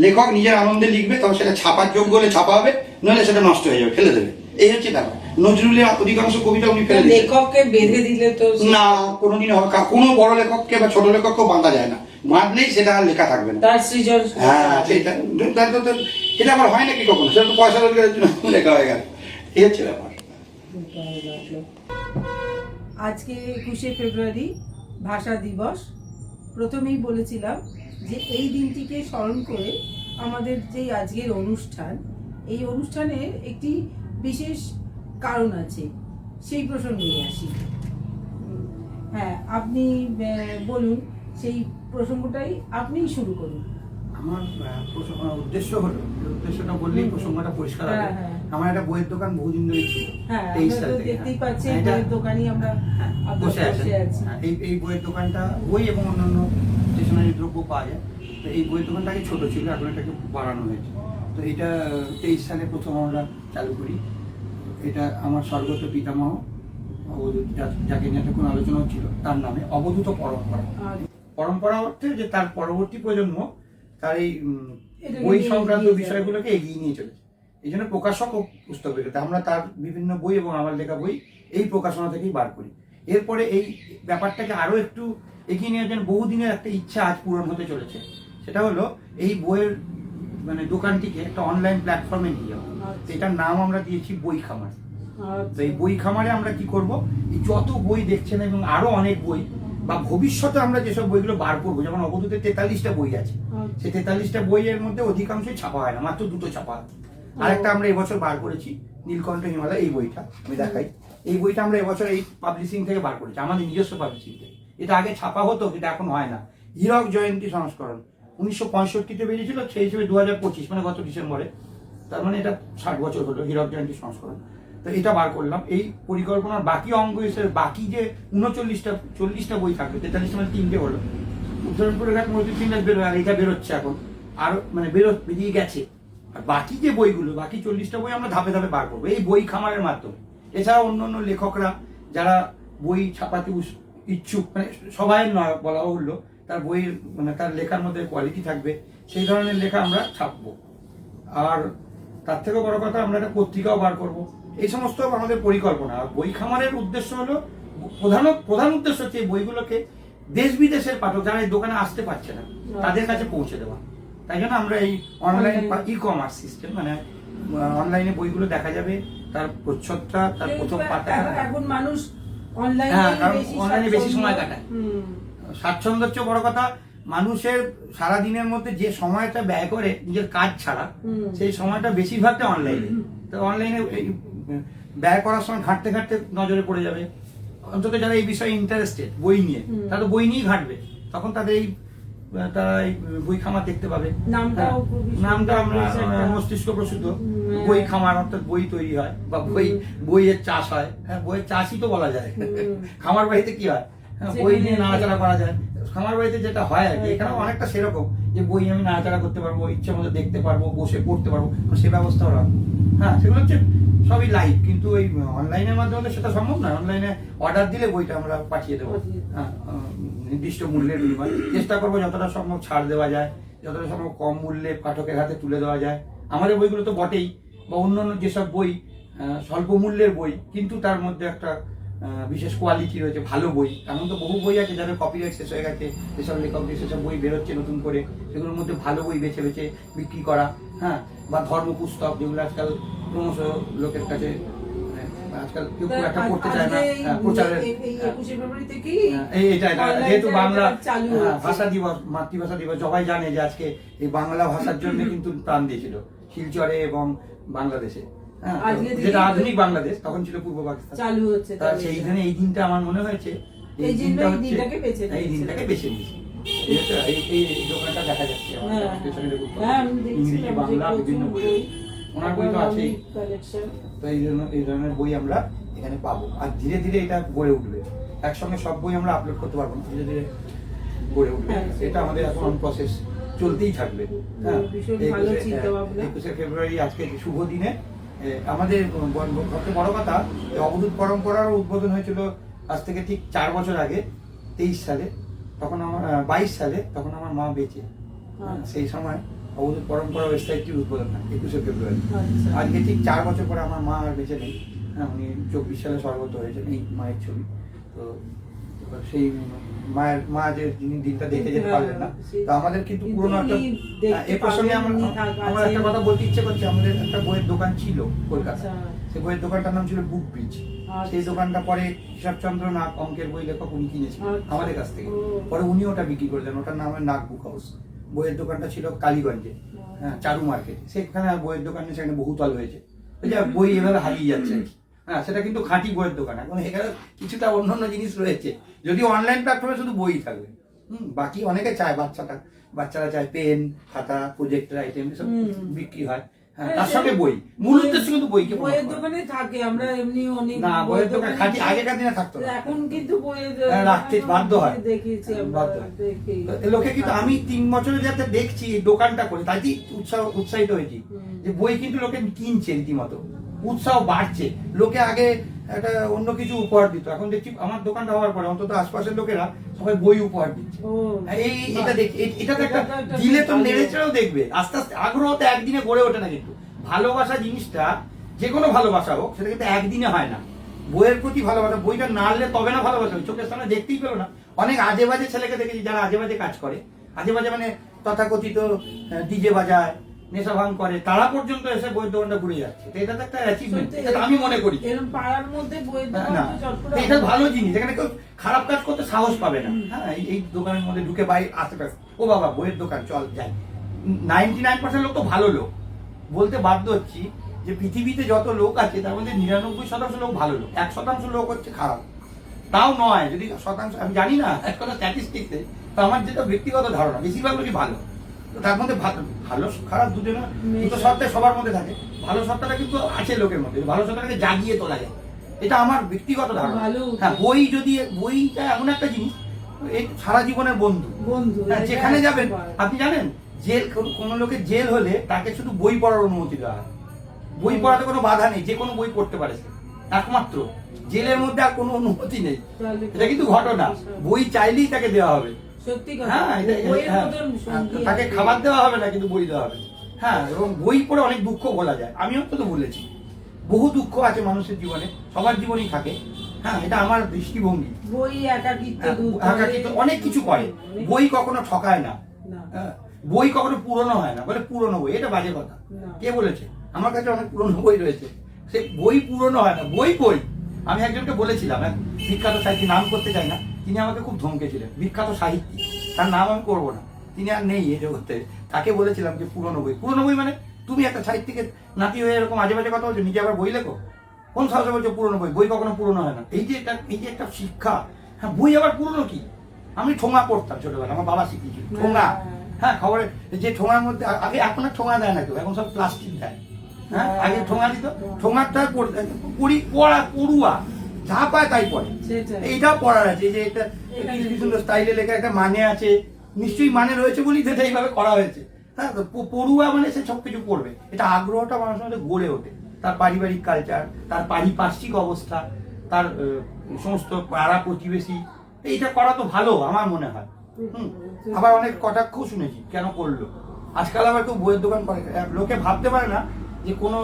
লেখক নিজের আনন্দে লিখবে, তবে সেটা ছাপার যোগ্য হলে ছাপা হবে, নইলে সেটা নষ্ট হয়ে যাবে, ফেলে দেবে। এই হচ্ছে ব্যাপার। নজরুলের অধিকাংশ কবিতা উনি ফেলে দিলেন। লেখককে বেঁধে দিলে তো না, কোনোদিন হবে, কোনো বড় লেখককে বা ছোট লেখককেও বাঁধা যায় না, মারলেই সেটা আর লেখা থাকবে না। তার সৃজন হ্যাঁ সেটা এটা আবার হয় নাকি কখনো, সেটা তো পয়সা রোজগারের জন্য লেখা হয়ে গেল, এই হচ্ছে ব্যাপার। আজকে 21শে ফেব্রুয়ারি ভাষা দিবস। প্রথমেই বলেছিলাম যে এই দিনটিকে স্মরণ করে আমাদের যে আজকের অনুষ্ঠান, এই অনুষ্ঠানের একটি বিশেষ কারণ আছে, সেই প্রসঙ্গে নিয়ে আসি। হ্যাঁ, আপনি বলুন, সেই প্রসঙ্গটাই আপনিই শুরু করুন। আমার উদ্দেশ্য হলো, উদ্দেশ্যটা বললেই প্রসঙ্গটা পরিষ্কার হবে। হ্যাঁ, হ্যাঁ। আমার একটা বইয়ের দোকান বহুদিন ধরে ছিল, হ্যাঁ, 23 আমরা সাল তো থেকে। দেখতেই পাচ্ছি হ্যাঁ, বইয়ের দোকানই আমরা বসে আছি। হ্যাঁ, এই বইয়ের দোকানটা, বই এবং অন্যান্য স্টেশনারি দ্রব্য পাওয়া যায়। তো এই বইয়ের দোকানটা আগে ছোট ছিল, এখন এটাকে বাড়ানো হয়েছে। তো এটা 23 সালে প্রথম আমরা চালু করি। এটা আমার স্বর্গত পিতামহ অবধূত, যাকে নিয়ে এতক্ষণ আলোচনা হচ্ছিল, তার নামে অবধূত পরম্পরা। পরম্পরা অর্থে যে তার পরবর্তী প্রজন্ম তার এই বই সংক্রান্ত বিষয়গুলোকে এগিয়ে নিয়ে চলেছে। এই জন্য প্রকাশক ও পুস্তক বিক্রেতা, আমরা তার বিভিন্ন বই এবং আমার লেখা বই এই প্রকাশনা থেকেই বার করি। এরপরে এই ব্যাপারটাকে আরো একটু এগিয়ে নিয়ে যান, বহুদিনের একটা ইচ্ছা আজ পূরণ হতে চলেছে। সেটা হলো এই বইয়ের মানে দোকানটিকে একটা অনলাইন প্ল্যাটফর্মে নিয়ে যাওয়া। এটার নাম আমরা দিয়েছি বই খামার। তো এই বই খামারে আমরা কি করব, এই যত বই দেখছেন এবং আরো অনেক বই, বা ভবিষ্যতে আমরা যেসব বইগুলো বার করবো, যেমন অবধূতের 43টা বই আছে, সেই 43টা বইয়ের মধ্যে অধিকাংশই ছাপা হয় না, মাত্র 2টো ছাপা হয়। আরেকটা আমরা এবছর বার করেছি, নীলকণ্ঠ হিমালয়, এই বইটা আমি দেখাই। এই বইটা আমরা এবছর এই পাবলিশিং থেকে বার করেছি, আমাদের নিজস্ব পাবলিশিং থেকে। এটা আগে ছাপা হতো, কিন্তু এখন হয় না। হীরক জয়ন্তী সংস্করণ 1965-তে বেরিয়েছিল, সেই হিসেবে 2025 মানে গত ডিসেম্বরে, তার মানে এটা 60 বছর হলো হীরক জয়ন্তী সংস্করণ। তো এটা বার করলাম। এই পরিকল্পনার বাকি অঙ্গ হিসেবে বাকি যে 40টা বই থাকবে, 43 মানে 3টে হলো, উত্তরণপুরের ঘাট মসজিদ বেরোয়, আর এটা বেরোচ্ছে এখন, আর মানে বেরিয়ে গেছে। আর বাকি যে বইগুলো, বাকি 40টা বই আমরা ধাপে ধাপে বার করবো এই বই খামারের মাধ্যমে। এছাড়া অন্য লেখকরা যারা বই ছাপাতে ইচ্ছুক, মানে সবাই নয় বলা হলো, তার বইয়ের মানে তার লেখার মধ্যে কোয়ালিটি থাকবে, সেই ধরনের লেখা আমরা ছাপবো। আর তার থেকেও বড় কথা, আমরা একটা পত্রিকাও বার করবো। এই সমস্ত আমাদের পরিকল্পনা। আর বই খামারের উদ্দেশ্য হলো, প্রধান উদ্দেশ্য হচ্ছে এই বইগুলোকে দেশ বিদেশের পাঠক যারা এই দোকানে আসতে পারছে না, তাদের কাছে পৌঁছে দেওয়া। তাই জন্য আমরা এই অনলাইন ই-কমার্স সিস্টেম, মানে অনলাইনে বইগুলো দেখা যাবে, তার প্রচ্ছদটা, তার প্রথম পাতা। এখন মানুষ অনলাইনে বেশি সময় কাটায়। স্বাচ্ছন্দ্য হচ্ছে বড় কথা। মানুষের সারা দিনের মধ্যে যে সময়টা ব্যয় করে নিজের কাজ ছাড়া, সেই সময়টা বেশিরভাগটা অনলাইনে। তো অনলাইনে ব্যয় করার সময় ঘাঁটতে ঘাঁটতে নজরে পড়ে যাবে। অন্তত যারা এই বিষয়ে ইন্টারেস্টেড বই নিয়ে, তারা তো বই নিয়েই ঘাঁটবে, তখন তারা এই বই খামার দেখতে পাবে। নামটা আমরা মস্তিষ্ক প্রসূত বই খামার, অর্থাৎ বই তৈরি হয় বা বইয়ের চাষ হয়। হ্যাঁ, বইয়ের চাষই তো বলা যায়। খামার বাড়িতে কি হয়, বই নিয়ে নাড়াচাড়া করা যায়। খামার বাড়িতে যেটা হয় আর কি, এখানে অনেকটা সেরকম, যে বই আমি নাড়াচাড়া করতে পারবো, ইচ্ছে মতো দেখতে পারবো, বসে পড়তে পারবো, সে ব্যবস্থাও রাখবো। হ্যাঁ, সেগুলো হচ্ছে সবই লাইভ। কিন্তু ওই অনলাইনের মাধ্যমে সেটা সম্ভব নয়। অনলাইনে অর্ডার দিলে বইটা আমরা পাঠিয়ে দেবো, হ্যাঁ, নির্দিষ্ট মূল্যের বিনিময়ে। চেষ্টা করবো যতটা সম্ভব ছাড় দেওয়া যায়, যতটা সম্ভব কম মূল্যে পাঠকের হাতে তুলে দেওয়া যায়। আমাদের বইগুলো তো বটেই, বা অন্যান্য যেসব বই স্বল্প মূল্যের বই, কিন্তু তার মধ্যে একটা বিশেষ কোয়ালিটি রয়েছে, ভালো বই। এমন তো বহু বই আছে যাদের কপিরাইট শেষ হয়ে গেছে, যেসব লেখকদের সেসব বই বেরোচ্ছে নতুন করে, সেগুলোর মধ্যে ভালো বই বেছে বেছে বিক্রি করা। হ্যাঁ, বা ধর্ম পুস্তক, যেগুলো আজকাল ক্রমশ লোকের কাছে আজকাল কেউ খুব একটা পড়তে চায় না, প্রচারের। এইটা যেহেতু বাংলা ভাষা দিবস, মাতৃভাষা দিবস, সবাই জানে যে আজকে এই বাংলা ভাষার জন্য কিন্তু প্রাণ দিয়েছিল শিলচরে এবং বাংলাদেশে। হ্যাঁ, যেটা আধুনিক বাংলাদেশ, তখন ছিল পূর্ব পাকিস্তান চালু হচ্ছে। সেই দিনে এই দিনটা আমার মনে হয়েছে, এই দিনটা হচ্ছে এই দিনটাকে বেছে নিয়েছি। এই দোকানটা দেখা যাচ্ছে ইংরেজি বাংলা বিভিন্ন বই, ওনার বই তো আছেই। তো এই ধরনের বই আমরা এখানে পাবো। আর ধীরে ধীরে এটা গড়ে উঠবে। একসঙ্গে সব বই আমরা আপলোড করতে পারবো না, ধীরে ধীরে গড়ে উঠবে। এটা আমাদের এখন প্রসেস চলতেই থাকবে। হ্যাঁ, 21শে ফেব্রুয়ারি আজকে শুভ দিনে আমাদের সবচেয়ে বড় কথা, অবধূত পরম্পরার উদ্বোধন হয়েছিল আজ থেকে ঠিক 4 বছর আগে, 23 সালে। তখন আমার 22 সালে, তখন আমার মা বেঁচে। সেই সময় অবধূত পরম্পরা ওয়েবসাইটটির উদ্বোধন হয় 21শে ফেব্রুয়ারি। আজকে ঠিক 4 বছর পরে আমার মা আর বেঁচে নেই। হ্যাঁ, উনি 24 সালে স্বর্গত হয়েছেন। এই মায়ের ছবি। তো সেই মা যে যিনি দিনটা দেখে যেতে পারলেন না, তো আমাদের কিন্তু পুরোনো একটা এ প্রসঙ্গে আমার একটা কথা বলতে ইচ্ছে করছে। আমাদের একটা বইয়ের দোকান ছিল কলকাতা, সেই বইয়ের দোকানটার নাম ছিল বুক ব্রিজ। সেই দোকানটা পরে হিসাবচন্দ্র নাগ, অঙ্কের বই লেখক, উনি কিনেছিলেন আমাদের কাছ থেকে। পরে উনি ওটা বিক্রি করলেন, ওটার নাম নাগ বুক হাউস। বইয়ের দোকানটা ছিল কালীগঞ্জে, চারু মার্কেট। সেখানে আর বইয়ের দোকানে সেখানে বহুতল হয়েছে, বই এভাবে হারিয়ে যাচ্ছে। হ্যাঁ, সেটা কিন্তু খাঁটি বইয়ের দোকান। এখন এখানে কিছুটা অন্যান্য জিনিস রয়েছে, যদিও অনলাইন প্ল্যাটফর্মে শুধু বই থাকবে। বাকি অনেকে চায়, বাচ্চারা চায় পেন, খাতা, প্রজেক্টর আইটেম এসব বিক্রি হয়। হ্যাঁ, তার সঙ্গে বই, মূল উদ্দেশ্য কিন্তু বইকে বইয়ের দোকানে থাকে। আমরা এমনি অনেক না, বইয়ের দোকান খাঁটি আগেকার দিনে থাকতো না, এখন কিন্তু বইয়ের রাখতে বাধ্য হয়, দেখেছি লোকে। কিন্তু আমি 3 বছরে যাতে দেখছি এই দোকানটা করে, তাই উৎসাহিত হয়েছি যে বই কিন্তু লোকে কিনছে, রীতিমতো উৎসাহ বাড়ছে। লোকে আগে একটা অন্য কিছু উপহার দিত, এখন দেখছি আমার দোকানটা হওয়ার পরে অন্তত আশপাশের লোকেরা সবাই বই উপহার দিচ্ছে। এটা দেখি, এটা তো একটা দিলে তো নেড়েচেড়েও দেখবে। আস্তে আস্তে আগ্রহ তো একদিনে গড়ে ওঠে না, কিন্তু ভালোবাসা জিনিসটা, যে কোনো ভালোবাসা হোক, সেটা কিন্তু একদিনে হয় না। বইয়ের প্রতি ভালোবাসা, বইটা না আনলে তবে না ভালোবাসা, চোখের সামনে দেখতেই পেলো না। অনেক আজে বাজে ছেলেকে দেখেছি যারা আজে বাজে কাজ করে, আজে বাজে মানে তথাকথিত ডিজে বাজায়, নেশা ভাঙ করে, তারা পর্যন্ত এসে বইয়ের দোকানটা ঘুরে যাচ্ছে। এটা তো একটা অ্যাচিভমেন্ট, এটা আমি মনে করি। পাড়ার মধ্যে বইয়ের দোকান এটা ভালো জিনিস, এখানে কেউ খারাপ কাজ করতে সাহস পাবে না। হ্যাঁ, এই দোকানের মধ্যে ঢুকে বাইরে আশেপাশে, ও বাবা বইয়ের দোকান, চল যাই। 99% লোক তো ভালো লোক। বলতে বাধ্য হচ্ছি যে পৃথিবীতে যত লোক আছে তার মধ্যে 99% লোক ভালো লোক, 1% লোক হচ্ছে খারাপ। তাও নয়, যদি শতাংশ আমি জানি না একটা স্ট্যাটিস্টিক্সে, তো আমার যেটা ব্যক্তিগত ধারণা, বেশিরভাগ লোকই ভালো। তার মধ্যে ভালো খারাপ দুটো সত্তা সবার মধ্যে থাকে। ভালো সত্তাটা কিন্তু আছে লোকের মধ্যে, ভালো সত্তাটাকে জাগিয়ে তোলা যায়, এটা আমার ব্যক্তিগত ধারণা। হ্যাঁ, বইটা এমন একটা জিনিস, এই সারা জীবনের বন্ধু। যেখানে যাবেন, আপনি জানেন জেল, কোনো লোকের জেল হলে তাকে শুধু বই পড়ার অনুমতি দেওয়া হয়। বই পড়াতে কোনো বাধা নেই, যে কোনো বই পড়তে পারে সে, একমাত্র জেলের মধ্যে আর কোনো অনুমতি নেই। এটা কিন্তু ঘটনা, বই চাইলেই তাকে দেওয়া হবে। তাকে খাবার দেওয়া হবে না, কিন্তু বই দেওয়া হবে। হ্যাঁ, এবং বই পড়ে অনেক দুঃখ বলা যায়। আমিও তো বলেছি, বহু দুঃখ আছে মানুষের জীবনে, সবার জীবনেই থাকে। হ্যাঁ, এটা আমার দৃষ্টিভঙ্গি। বই একাকিত্ব অনেক কিছু করে, বই কখনো ঠকায় না। বই কখনো পুরনো হয় না, বলে পুরনো বই, এটা বাজে কথা। কে বলেছে? আমার কাছে অনেক পুরনো বই রয়েছে, সে বই পুরনো হয় না, বই। আমি একজনকে বলেছিলাম, বিখ্যাত সাহিত্যিক, নাম করতে চাই না, তিনি আমাকে খুব ধমকেছিলেন, বিখ্যাত সাহিত্যিক, তার নাম আমি করবো না, তিনি আর নেই এই জগতে। তাকে বলেছিলাম যে পুরনো বই মানে তুমি একটা সাহিত্যিকের নাতি হয়ে এরকম আজে বাজে কথা বলছো, নিজে আবার বই লেখো, কোন সাহসে বলছো পুরনো বই কখনো পুরনো হয় না। এই যে একটা শিক্ষা। হ্যাঁ, বই আবার পুরনো কি? আমি ঠোঙা পড়তাম ছোটবেলা, আমার বাবা শিখিয়েছিল ঠোঙা। হ্যাঁ, খবরে যে ঠোঙার মধ্যে আগে, এখন আর ঠোঙা দেয় না কেউ, এখন সব প্লাস্টিক দেয়। হ্যাঁ, আগে ঠোঙা দিত, ঠোঙাটা পড়ুয়া যা পায় তাই পড়ে। এইটাও পড়ার আছে, যে একটা কি সুন্দর স্টাইলে লেখা, একটা মানে আছে, নিশ্চয়ই মানে রয়েছে বলেই সেটা এইভাবে করা হয়েছে। হ্যাঁ, পড়ুয়া মানে সে সবকিছু পড়বে, এটা আগ্রহটা মানুষের মধ্যে গড়ে ওঠে। তার পারিবারিক কালচার, তার পারিপার্শ্বিক অবস্থা, তার সমস্ত পাড়া প্রতিবেশী, এইটা করা তো ভালো আমার মনে হয়। আবার অনেক কটাক্ষ শুনেছি, কেন করলো। আজকাল আবার কেউ বইয়ের দোকান করে, লোকে ভাবতে পারে না যে কোনো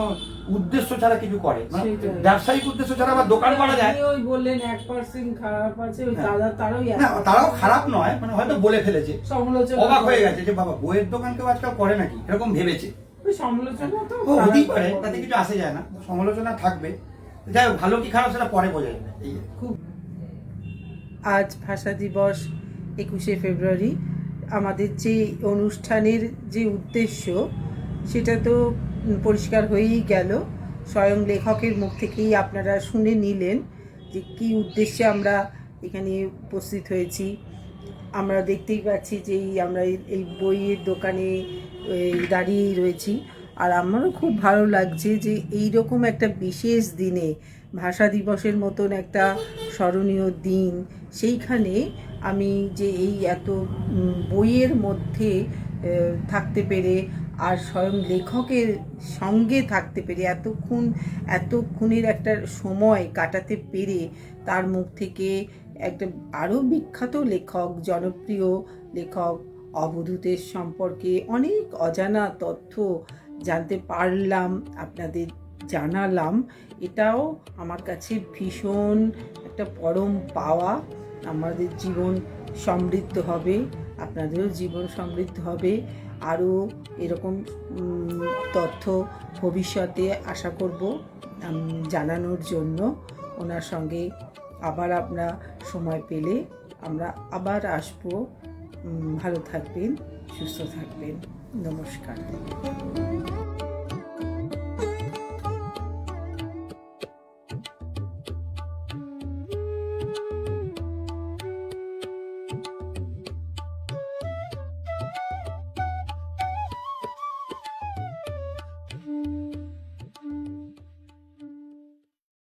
উদ্দেশ্য ছাড়া কিছু করে, মানে ব্যবসায়িক উদ্দেশ্য ছাড়া আবার দোকান করা যায়। বললেন 1% খারাপ আছে, তারাও খারাপ নয়, মানে হয়তো বলে ফেলেছে, অবাক হয়ে গেছে যে বাবা বইয়ের দোকান কেউ আজকাল করে নাকি, এরকম ভেবেছে। সমালোচনা তো হতেই পারে, তাতে কিছু আসে যায় না, সমালোচনা থাকবে। যাই হোক, ভালো কি খারাপ সেটা পরে বোঝা যাবে। খুব আজ ভাষা দিবস 21শে ফেব্রুয়ারি, আমাদের যে অনুষ্ঠানের যে উদ্দেশ্য সেটা তো পরিষ্কার হয়েই গেল। স্বয়ং লেখকের মুখ থেকেই আপনারা শুনে নিলেন যে কী উদ্দেশ্যে আমরা এখানে উপস্থিত হয়েছি। আমরা দেখতেই পাচ্ছি যে আমরা এই বইয়ের দোকানে দাঁড়িয়েই রয়েছি, আর আমারও খুব ভালো লাগছে যে এই রকম একটা বিশেষ দিনে, ভাষা দিবসের মতন একটা স্মরণীয় দিন, সেইখানে আমি যে এই এত বইয়ের মধ্যে থাকতে পেরে আর স্বয়ং লেখকের সঙ্গে থাকতে পেরে এতক্ষণের একটা সময় কাটাতে পেরে, তার মুখ থেকে একটা আরও বিখ্যাত লেখক, জনপ্রিয় লেখক অবধূতের সম্পর্কে অনেক অজানা তথ্য জানতে পারলাম, আপনাদের জানালাম। এটাও আমার কাছে ভীষণ একটা পরম পাওয়া। আমাদের জীবন সমৃদ্ধ হবে, আপনাদেরও জীবন সমৃদ্ধ হবে। আরও এরকম তথ্য ভবিষ্যতে আশা করব জানানোর জন্য। ওনার সঙ্গে আবার আমরা সময় পেলে আমরা আবার আসবো। ভালো থাকবেন, সুস্থ থাকবেন। নমস্কার।